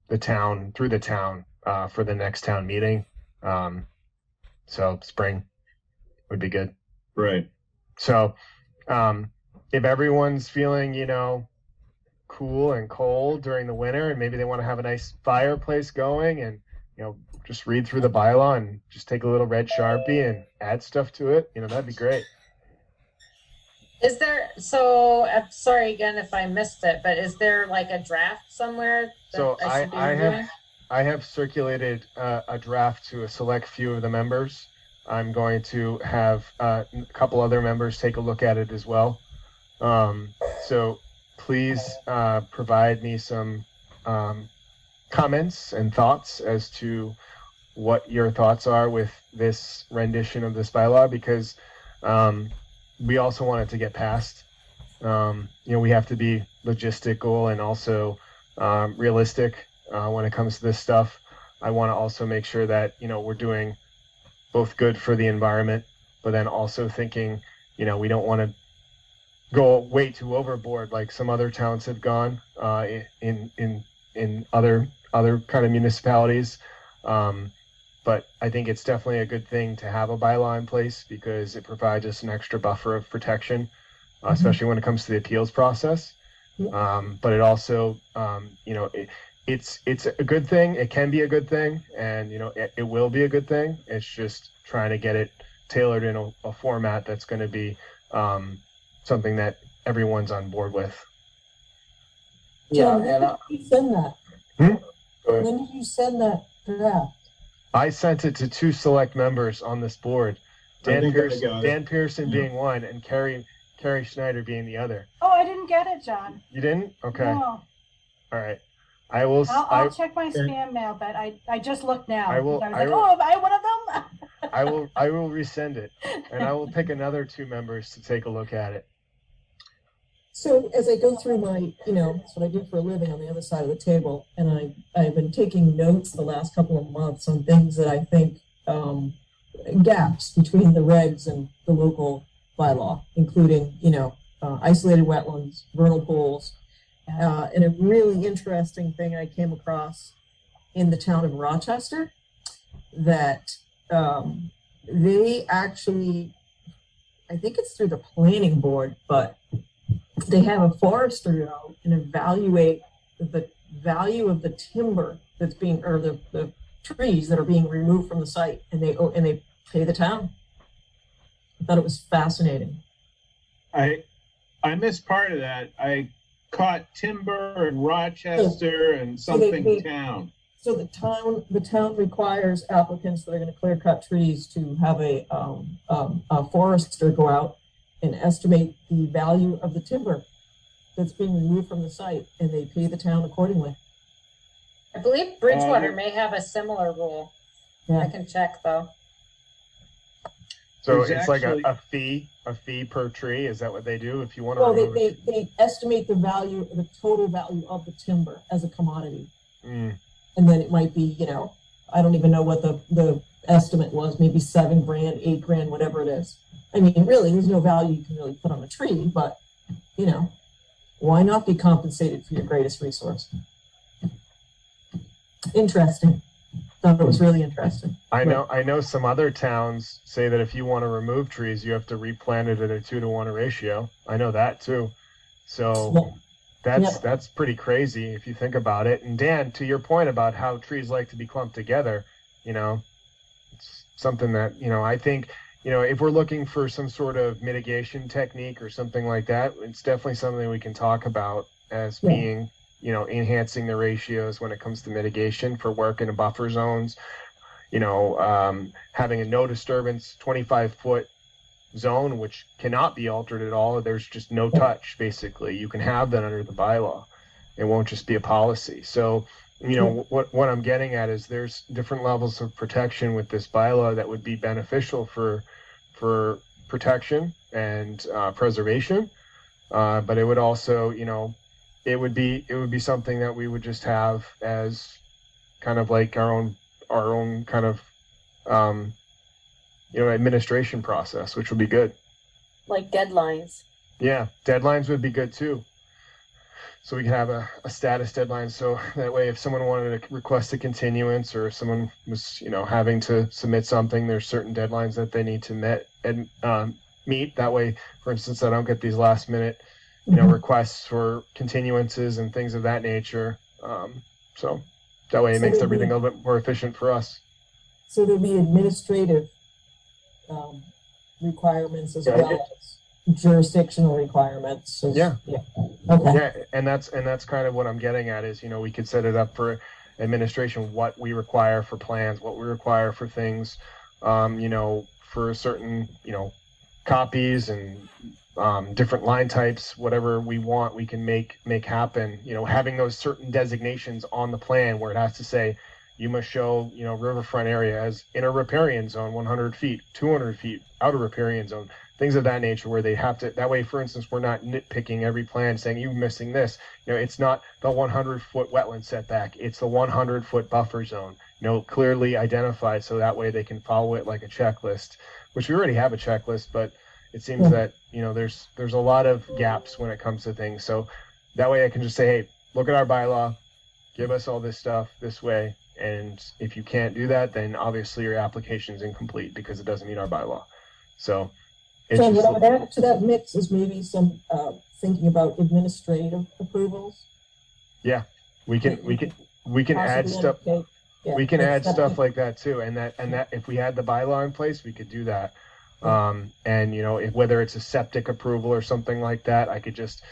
the town through the town for the next town meeting. So spring would be good. Right. So if everyone's feeling, cool and cold during the winter, and maybe they want to have a nice fireplace going, and just read through the bylaw and just take a little red Sharpie and add stuff to it, that'd be great. Is there, so, I'm sorry again if I missed it, but is there like a draft somewhere that So I should be I reviewing? have circulated a draft to a select few of the members. I'm going to have a couple other members take a look at it as well. So please provide me some comments and thoughts as to what your thoughts are with this rendition of this bylaw, because we also want it to get passed. We have to be logistical and also realistic when it comes to this stuff. I want to also make sure that we're doing both good for the environment, but then also thinking we don't want to go way too overboard like some other towns have gone in other kind of municipalities. But I think it's definitely a good thing to have a bylaw in place because it provides us an extra buffer of protection, especially when it comes to the appeals process. But it also, it's a good thing. It can be a good thing, and it will be a good thing. It's just trying to get it tailored in a format that's going to be something that everyone's on board with. Yeah, John, and when did you send that? go ahead. When did you send that draft? I sent it to two select members on this board, I Dan think I Pearson, got it. Dan Pearson being one, and Carrie Schneider being the other. Oh, I didn't get it, John. You didn't? Okay. No. All right. I will. I'll check my spam mail, but I just looked now. I will- was I like, will- oh, am I one of them? I will resend it, and I will pick another two members to take a look at it. So as I go through my, that's what I do for a living on the other side of the table, and I've been taking notes the last couple of months on things that I think gaps between the regs and the local bylaw, including, isolated wetlands, vernal pools, and a really interesting thing I came across in the town of Rochester that they actually, I think it's through the planning board, but they have a forester go and evaluate the value of the timber that's being, or the trees that are being removed from the site, and they pay the town. I thought it was fascinating. I missed part of that. I caught timber and Rochester and something town. So the town requires applicants that are going to clear cut trees to have a forester go out and estimate the value of the timber that's being removed from the site, and they pay the town accordingly. I believe Bridgewater may have a similar rule. Yeah. I can check though. So There's it's like actually- a fee per tree. Is that what they do? If you want to Well, remove they estimate the total value of the timber as a commodity. Mm. And then it might be, I don't even know what the estimate was, maybe $7 grand, $8 grand, whatever it is. I mean, really, there's no value you can really put on a tree, but, why not be compensated for your greatest resource? Interesting. Thought it was really interesting. I know some other towns say that if you want to remove trees, you have to replant it at a 2-to-1 ratio. I know that too. So that's pretty crazy if you think about it. And Dan, to your point about how trees like to be clumped together, it's something that, I think, if we're looking for some sort of mitigation technique or something like that, it's definitely something we can talk about as being, enhancing the ratios when it comes to mitigation for work in the buffer zones, having a no disturbance 25-foot zone, which cannot be altered at all. There's just no touch, basically. You can have that under the bylaw. It won't just be a policy. So, what I'm getting at is there's different levels of protection with this bylaw that would be beneficial for for protection and preservation, but it would also, you know, it would be something that we would just have as kind of like our own kind of you know, administration process, which would be good. Like deadlines. Yeah, deadlines would be good too. So we can have a status deadline. So that way, if someone wanted to request a continuance, or if someone was, you know, having to submit something, there's certain deadlines that they need to meet. That way, for instance, I don't get these last minute, you know, requests for continuances and things of that nature. So that way, it makes everything a little bit more efficient for us. So there'll be administrative requirements as well as jurisdictional requirements. Yeah. Okay. Yeah, and that's kind of what I'm getting at is, you know, we could set it up for administration, what we require for plans, what we require for things, you know, for certain, you know, copies and different line types, whatever we want, we can make happen. You know, having those certain designations on the plan where it has to say, you must show, you know, riverfront area as in a riparian zone, 100 feet, 200 feet, outer riparian zone, things of that nature, where they have to, that way, for instance, we're not nitpicking every plan saying you're missing this. You know, it's not the 100-foot wetland setback, it's the 100-foot buffer zone, you know, clearly identified, so that way they can follow it like a checklist, which we already have a checklist, but it seems that, you know, there's a lot of gaps when it comes to things. So that way I can just say, hey, look at our bylaw, give us all this stuff this way. And if you can't do that, then obviously your application is incomplete because it doesn't meet our bylaw. So what I would add to that mix is maybe some thinking about administrative approvals. Yeah, we can add stuff. Yeah, we can add stuff like that too. And that if we had the bylaw in place, we could do that. And you know, whether it's a septic approval or something like that, I could just,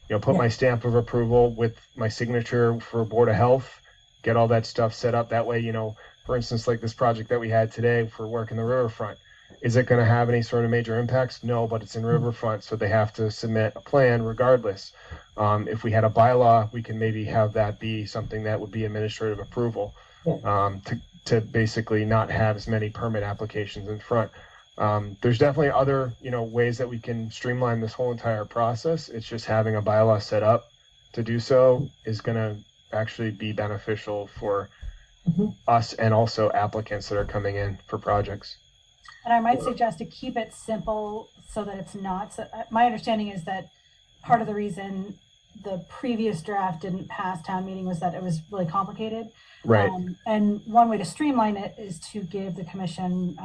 you know, put my stamp of approval with my signature for Board of Health, get all that stuff set up. That way, you know, for instance, like this project that we had today for work in the riverfront, is it going to have any sort of major impacts? No, but it's in riverfront, so they have to submit a plan regardless. If we had a bylaw, we can maybe have that be something that would be administrative approval, to basically not have as many permit applications in front. There's definitely other, you know, ways that we can streamline this whole entire process. It's just having a bylaw set up to do so is going to actually be beneficial for us and also applicants that are coming in for projects. And I might suggest to keep it simple so that it's not, so, my understanding is that part of the reason the previous draft didn't pass town meeting was that it was really complicated. Right. And one way to streamline it is to give the commission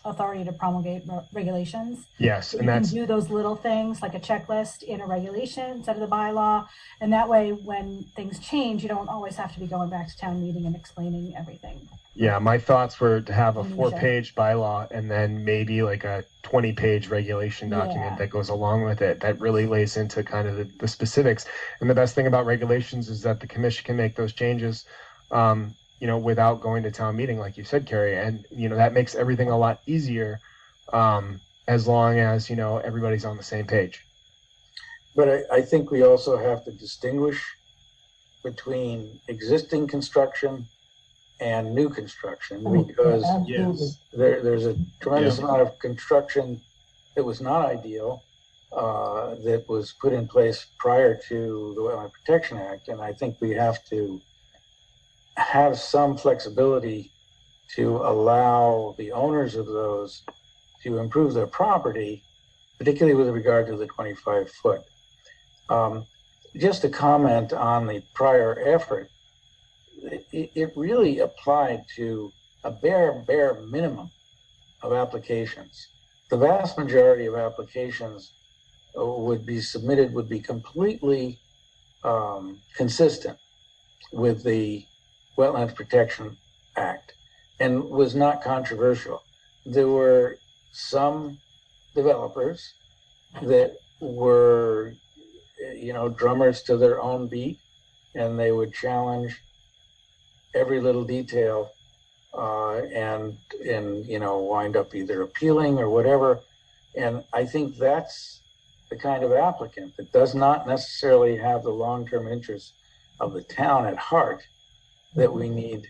authority to promulgate regulations. Yes, so and you that's can do those little things like a checklist in a regulation instead of the bylaw, and that way when things change, you don't always have to be going back to town meeting and explaining everything. Yeah, my thoughts were to have a 4-page bylaw and then maybe like a 20-page regulation document that goes along with it that really lays into kind of the specifics. And the best thing about regulations is that the commission can make those changes, you know, without going to town meeting, like you said, Carrie. And, you know, that makes everything a lot easier, as long as, you know, everybody's on the same page. But I think we also have to distinguish between existing construction and new construction, because there's a tremendous amount of construction that was not ideal, that was put in place prior to the Wetland Protection Act. And I think we have to have some flexibility to allow the owners of those to improve their property, particularly with regard to the 25-foot. Just to comment on the prior effort, it really applied to a bare minimum of applications. The vast majority of applications would be completely consistent with the Wetlands Protection Act and was not controversial. There were some developers that were, you know, drummers to their own beat, and they would challenge every little detail and you know, wind up either appealing or whatever. And I think that's the kind of applicant that does not necessarily have the long-term interests of the town at heart that we need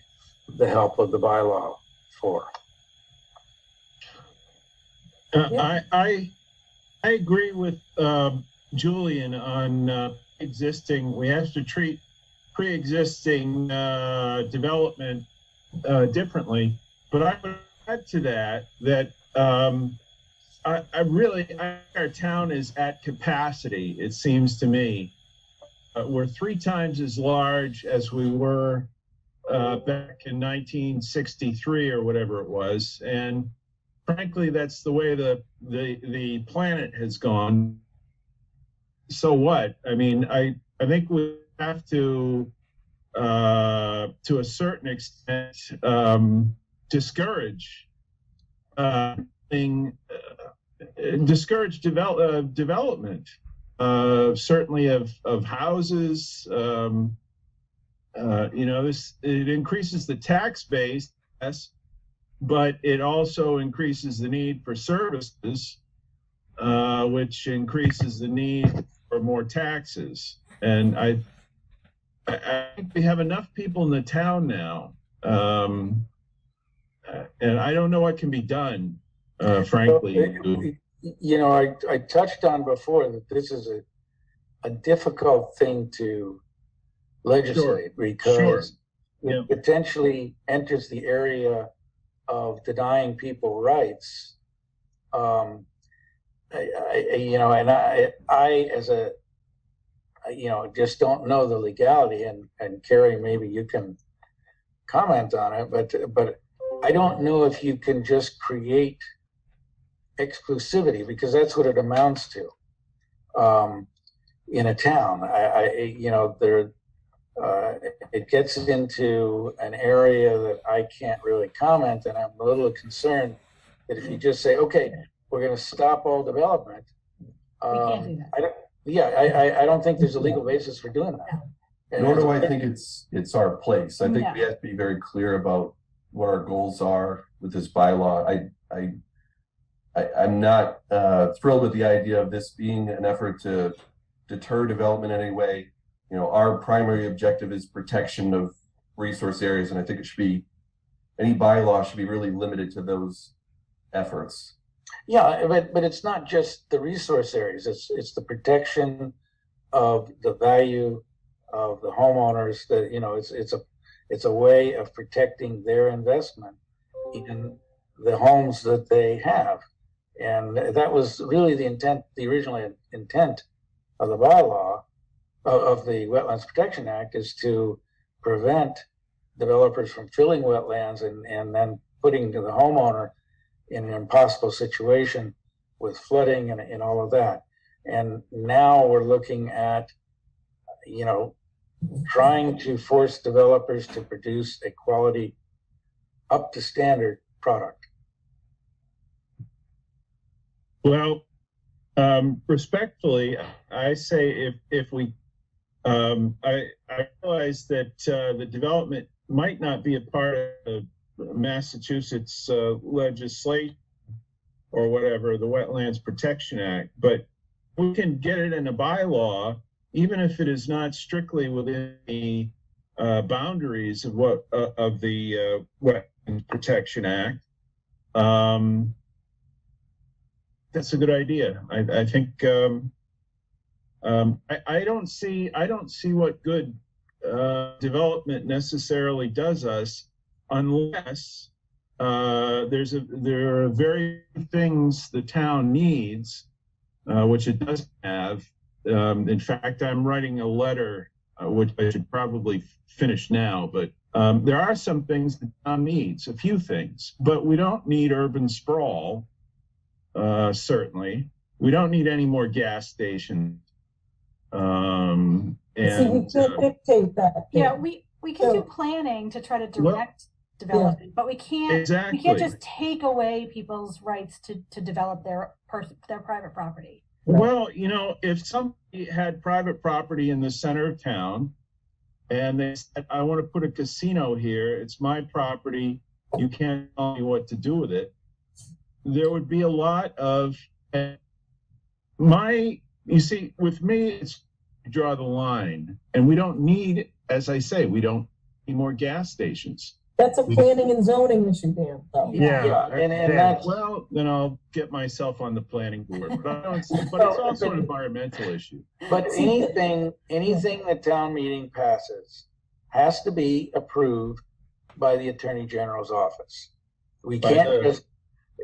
the help of the bylaw for. I agree with Julian on existing. We have to treat pre-existing development differently. But I would add to that our town is at capacity. It seems to me we're 3 times as large as we were back in 1963 or whatever it was, and frankly, that's the way the planet has gone. So what? I mean, I think we have to a certain extent, discourage development, certainly of houses. It increases the tax base, yes, but it also increases the need for services, which increases the need for more taxes. And I think we have enough people in the town now, and I don't know what can be done, frankly. I touched on before that this is a difficult thing to legislate because it potentially enters the area of denying people rights. I just don't know the legality, and Carrie, maybe you can comment on it, but I don't know if you can just create exclusivity, because that's what it amounts to in a town. It gets into an area that I can't really comment, and I'm a little concerned that if you just say, okay, we're going to stop all development, We can't do that. I don't think there's a legal basis for doing that. Nor do I think it's our place. I think we have to be very clear about what our goals are with this bylaw. I'm not thrilled with the idea of this being an effort to deter development in any way. Our primary objective is protection of resource areas, and I think any bylaw should be really limited to those efforts. Yeah, but it's not just the resource areas. It's the protection of the value of the homeowners. That it's a way of protecting their investment in the homes that they have, and that was really the original intent of the bylaw of the Wetlands Protection Act, is to prevent developers from filling wetlands and then putting the homeowner in an impossible situation with flooding and all of that. And now we're looking at, trying to force developers to produce a quality, up to standard product. Well, respectfully, I say if we, I realize that the development might not be a part of Massachusetts legislation or whatever, the Wetlands Protection Act, but we can get it in a bylaw, even if it is not strictly within the boundaries of the Wetlands Protection Act. That's a good idea. I think I don't see what good development necessarily does us, unless there are very things the town needs, which it doesn't have. In fact, I'm writing a letter, which I should probably finish now, but there are some things the town needs, a few things, but we don't need urban sprawl, certainly. We don't need any more gas stations. So you can't dictate that. Yeah, we can do planning to try to direct development, but we can't just take away people's rights to develop their private property. Well, if somebody had private property in the center of town and they said, I want to put a casino here, it's my property, you can't tell me what to do with it, there would be a lot of you see, with me, it's draw the line, and we don't need, as I say, we don't need more gas stations. That's a planning and zoning issue, Dan, though. Yeah, and Dan, that's, Well, then I'll get myself on the planning board. But, but it's also an environmental issue. but anything the town meeting passes has to be approved by the Attorney General's office. We By can't the- just,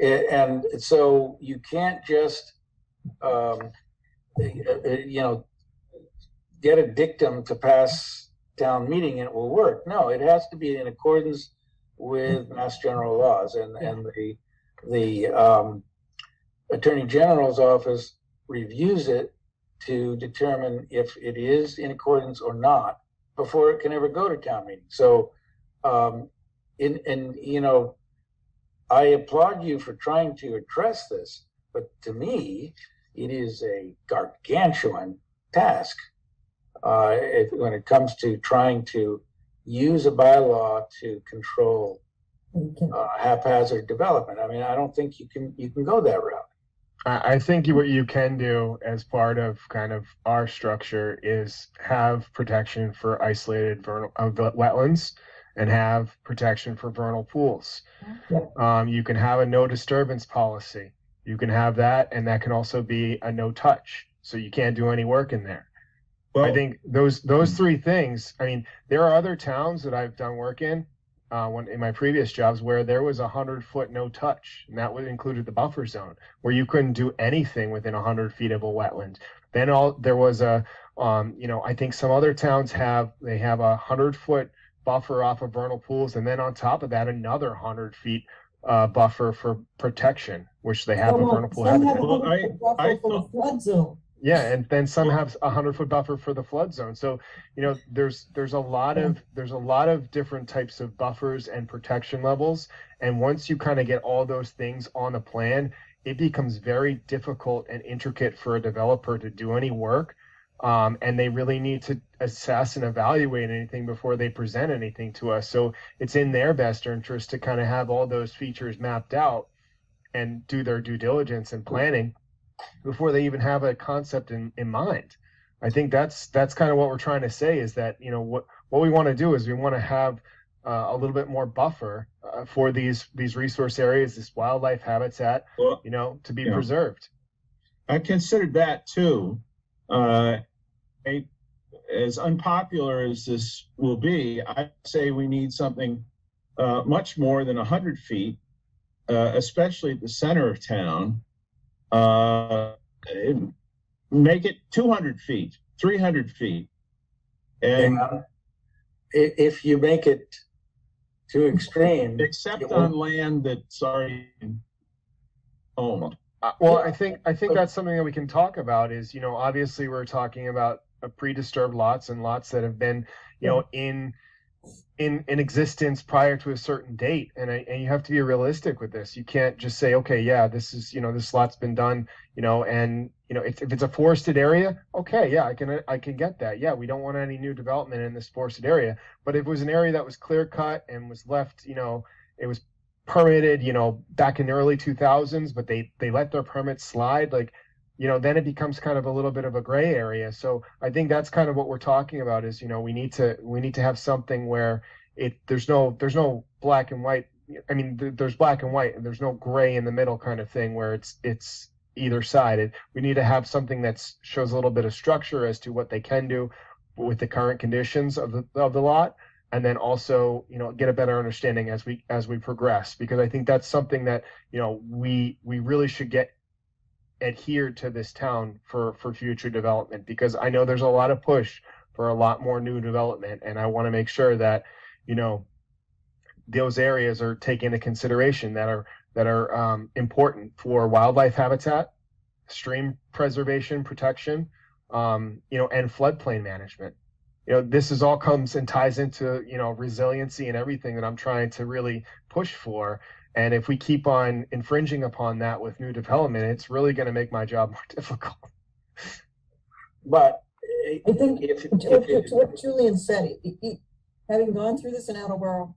and so you can't just, get a dictum to pass town meeting and it will work. No, it has to be in accordance with Mass General laws, and the Attorney General's office reviews it to determine if it is in accordance or not before it can ever go to town meeting. So, I applaud you for trying to address this, but to me, it is a gargantuan task when it comes to trying to use a bylaw to control haphazard development. I mean, I don't think you can go that route. I think what you can do as part of kind of our structure is have protection for isolated wetlands and have protection for vernal pools. You can have a no disturbance policy. You can have that, and that can also be a no touch. So you can't do any work in there. Well, I think those three things. I mean, there are other towns that I've done work in in my previous jobs where there was 100-foot no touch, and that would included the buffer zone where you couldn't do anything within 100 feet of a wetland. Then there was a, I think some other towns have a 100-foot buffer off of vernal pools, and then on top of that, another 100 feet buffer for protection, which they have a vernal pool habitat. Well, I thought flood zone. Yeah, and then some have a 100-foot buffer for the flood zone. So, there's a lot of different types of buffers and protection levels. And once you kind of get all those things on a plan, it becomes very difficult and intricate for a developer to do any work. And they really need to assess and evaluate anything before they present anything to us. So it's in their best interest to kind of have all those features mapped out and do their due diligence and planning before they even have a concept in mind. I think that's kind of what we're trying to say is that, what we want to do is we want to have a little bit more buffer for these resource areas, this wildlife habitat, to be preserved. I considered that too. As unpopular as this will be, I say we need something much more than 100 feet, especially at the center of town. Make it 200 feet, 300 feet. And if you make it too extreme, except on land that's already owned. Well, I think that's something that we can talk about is, obviously we're talking about pre-disturbed lots and lots that have been, in existence prior to a certain date. And you have to be realistic with this. You can't just say, okay, yeah, this is, this lot's been done, and, if it's a forested area, okay, yeah, I can get that. Yeah, we don't want any new development in this forested area. But if it was an area that was clear cut and was left, it was permitted, back in the early 2000s, but they let their permits slide, then it becomes kind of a little bit of a gray area. So I think that's kind of what we're talking about is, we need to have something where there's no black and white. I mean, there's black and white and there's no gray in the middle kind of thing where it's either side. We need to have something that shows a little bit of structure as to what they can do with the current conditions of the lot. And then also, get a better understanding as we progress, because I think that's something that, we really should adhere to this town for future development, because I know there's a lot of push for a lot more new development. And I want to make sure that, those areas are taken into consideration that are important for wildlife habitat, stream preservation, protection, and floodplain management. This is all comes and ties into, resiliency and everything that I'm trying to really push for. And if we keep on infringing upon that with new development, it's really going to make my job more difficult. But I think what Julian said, having gone through this in Attleboro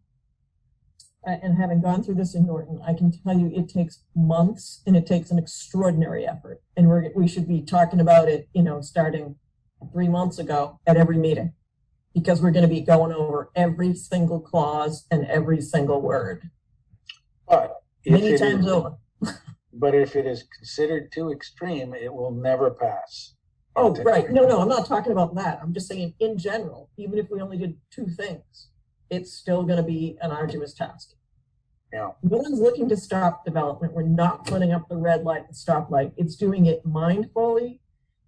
and having gone through this in Norton, I can tell you it takes months and it takes an extraordinary effort. And we should be talking about it, starting 3 months ago at every meeting. because we're going to be going over every single clause and every single word But if many it times is, over. but if it is considered too extreme, it will never pass. Oh, right. No, I'm not talking about that. I'm just saying in general, even if we only did 2 things, it's still going to be an arduous task. Yeah. No one's looking to stop development. We're not putting up the red light and stop light. It's doing it mindfully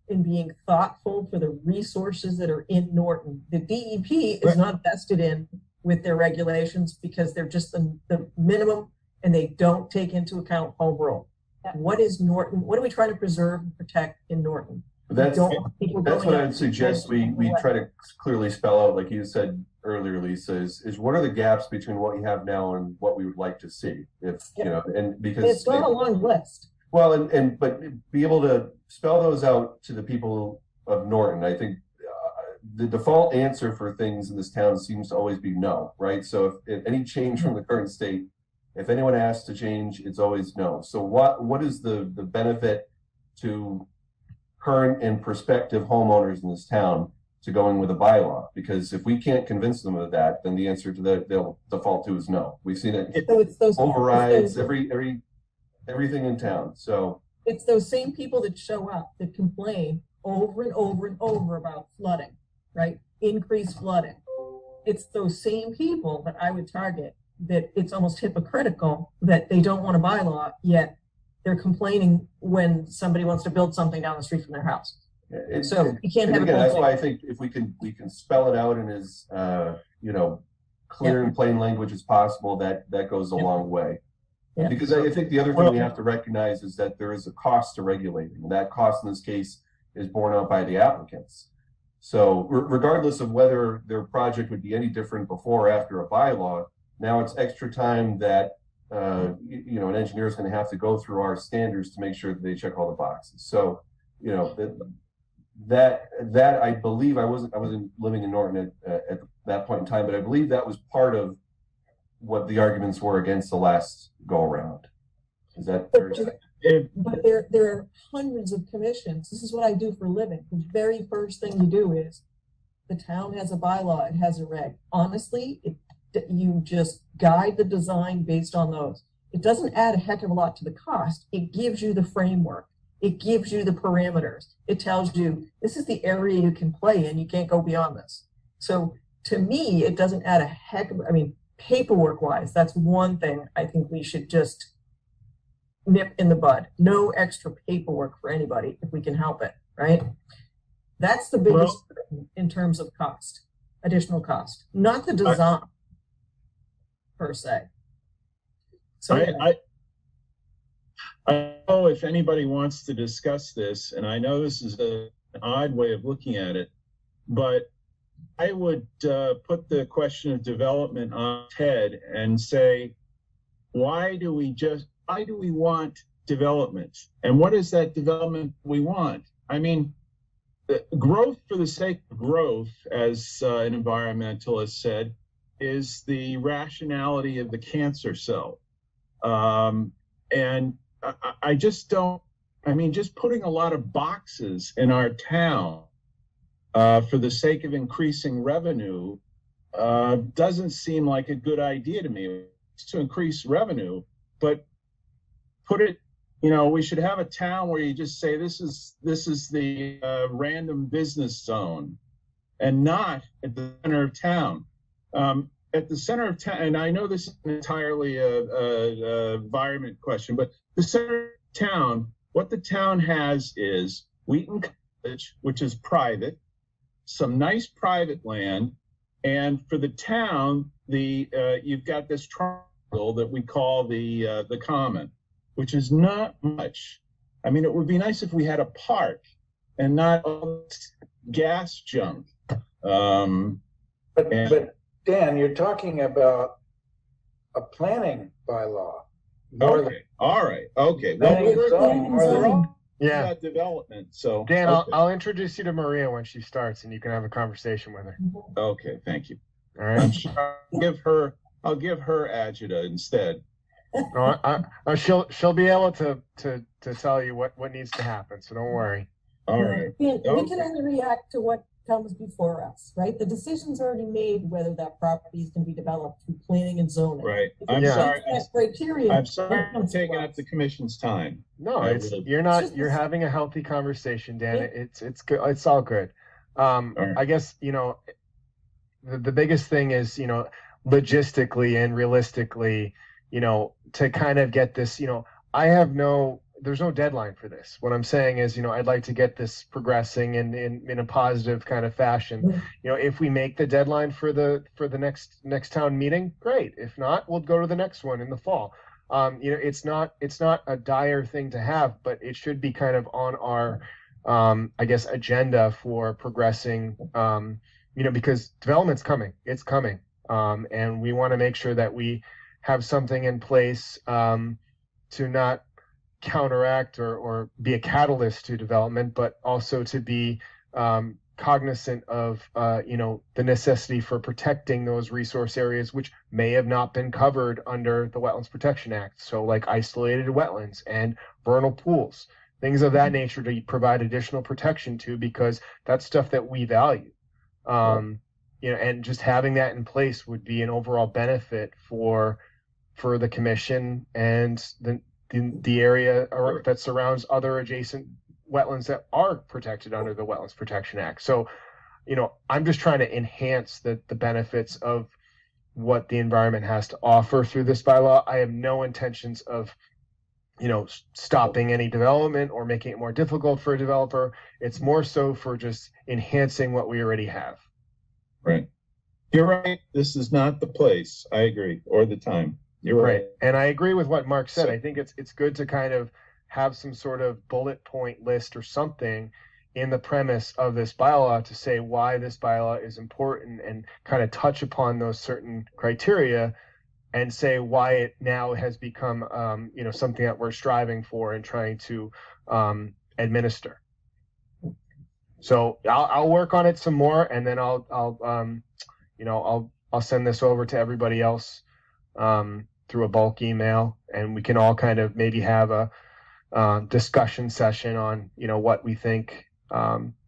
and being thoughtful for the resources that are in Norton. The DEP is not vested in with their regulations because they're just the minimum and they don't take into account home rule. What is Norton? What are we trying to preserve and protect in Norton? That's what I would suggest we try to clearly spell out, like you said earlier, Lisa, is what are the gaps between what you have now and what we would like to see? If you know, and because it's not a long list. Well, but be able to spell those out to the people of Norton. I think the default answer for things in this town seems to always be no, right? So if any change from the current state, if anyone asks to change, it's always no. So what is the benefit to current and prospective homeowners in this town to going with a bylaw? Because if we can't convince them of that, then the answer to that they'll default to is no. We've seen it overrides everything in town. So it's those same people that show up that complain over and over and over about flooding, right? Increased flooding. It's those same people that I would target, that it's almost hypocritical that they don't want a bylaw, yet they're complaining when somebody wants to build something down the street from their house. So you can't have that's why I think if we can spell it out in as clear and plain language as possible, that goes a long way. Yeah. Because I think the other thing we have to recognize is that there is a cost to regulating, and that cost in this case is borne out by the applicants. So regardless of whether their project would be any different before or after a bylaw, now it's extra time that an engineer is going to have to go through our standards to make sure that they check all the boxes. So that I believe I wasn't living in Norton at that point in time, but I believe that was part of what the arguments were against the last go around. Is that fair? But there are hundreds of commissions. This is what I do for a living. The very first thing you do is the town has a bylaw, it has a reg. Honestly, you just guide the design based on those. It doesn't add a heck of a lot to the cost. It gives you the framework. It gives you the parameters. It tells you this is the area you can play in. You can't go beyond this. So to me, it doesn't add a heck of, paperwork wise, that's one thing I think we should just nip in the bud. No extra paperwork for anybody if we can help it, right? That's the biggest in terms of cost, additional cost, not the design per se. So I don't know if anybody wants to discuss this, and I know this is an odd way of looking at it, but I would put the question of development on its head and say, why do we want development? And what is that development we want? Growth for the sake of growth, as an environmentalist said, is the rationality of the cancer cell. And I just don't, just putting a lot of boxes in our town for the sake of increasing revenue doesn't seem like a good idea to me. It's to increase revenue, but put it, we should have a town where you just say this is the random business zone, and not at the center of town. At the center of town, and I know this is entirely a environment question, but the center of town, what the town has is Wheaton College, which is private, some nice private land, and for the town, you've got this triangle that we call the common, which is not much. It would be nice if we had a park and not all this gas junk. But Dan, you're talking about a planning bylaw. Okay. All right. Okay. Well, we're all about development. So Dan, I'll introduce you to Maria when she starts, and you can have a conversation with her. Okay. Thank you. All right. I'll give her agita instead. She'll be able to tell you what needs to happen. So don't worry. All right. We can only react to what comes before us, right? The decision's already made whether that property is gonna be developed through planning and zoning. Right. If I'm it sorry. meets that criteria. I'm sorry it for comes to taking us. up the commission's time. No, I it's will- you're not. just You're this- having a healthy conversation, Dan. Yeah. It's good. It's all good. right. I guess the biggest thing is logistically and realistically, to kind of get this. There's no deadline for this. What I'm saying is, I'd like to get this progressing in a positive kind of fashion. If we make the deadline for the next town meeting, great. If not, we'll go to the next one in the fall. It's not a dire thing to have, but it should be kind of on our I guess agenda for progressing. Because development's coming. It's coming. And we want to make sure that we have something in place to not counteract or be a catalyst to development, but also to be cognizant of the necessity for protecting those resource areas which may have not been covered under the Wetlands Protection Act. So like isolated wetlands and vernal pools, things of that nature to provide additional protection to, because that's stuff that we value. And just having that in place would be an overall benefit for the commission and the area that surrounds other adjacent wetlands that are protected under the Wetlands Protection Act. So, I'm just trying to enhance the benefits of what the environment has to offer through this bylaw. I have no intentions of, stopping any development or making it more difficult for a developer. It's more so for just enhancing what we already have. Right. You're right. This is not the place. I agree. Or the time. You're right. And I agree with what Mark said. I think it's good to kind of have some sort of bullet point list or something in the premise of this bylaw to say why this bylaw is important and kind of touch upon those certain criteria and say why it now has become, something that we're striving for and trying to administer. So I'll work on it some more, and then I'll send this over to everybody else through a bulk email, and we can all kind of maybe have a discussion session on what we think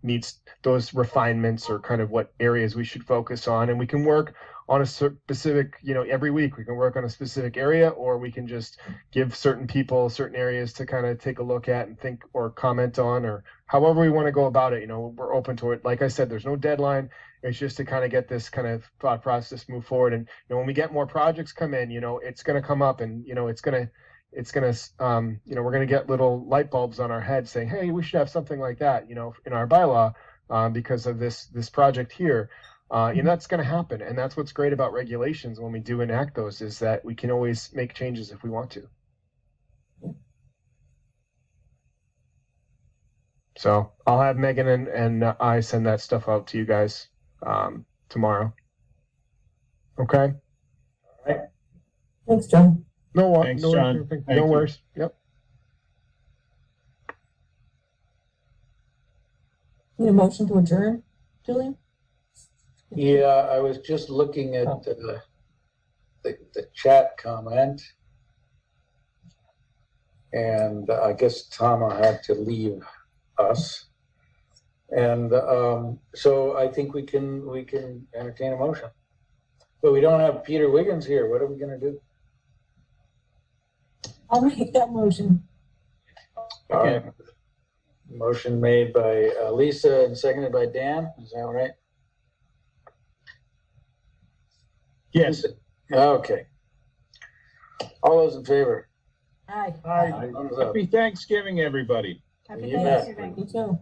needs those refinements or kind of what areas we should focus on, and we can work on a specific, every week we can work on a specific area, or we can just give certain people certain areas to kind of take a look at and think or comment on, or however we want to go about it. We're open to it. Like I said, there's no deadline. It's just to kind of get this kind of thought process move forward. And when we get more projects come in, it's going to come up, and we're going to get little light bulbs on our head saying, hey, we should have something like that, in our bylaw because of this project here. That's going to happen. And that's what's great about regulations when we do enact those, is that we can always make changes if we want to. So I'll have Megan and I send that stuff out to you guys tomorrow. Okay. Thanks, John. Thanks, John. No worries. Yep. Need a motion to adjourn, Julian? Yeah, I was just looking at the chat comment, and I guess Tama had to leave us, and so I think we can entertain a motion, but we don't have Peter Wiggins here. What are we going to do? I'll make that motion. All right. Motion made by Lisa and seconded by Dan. Is that right? Yes. Okay. All those in favor? Aye. Happy Thanksgiving, everybody. Happy You bet. Thanksgiving. You too.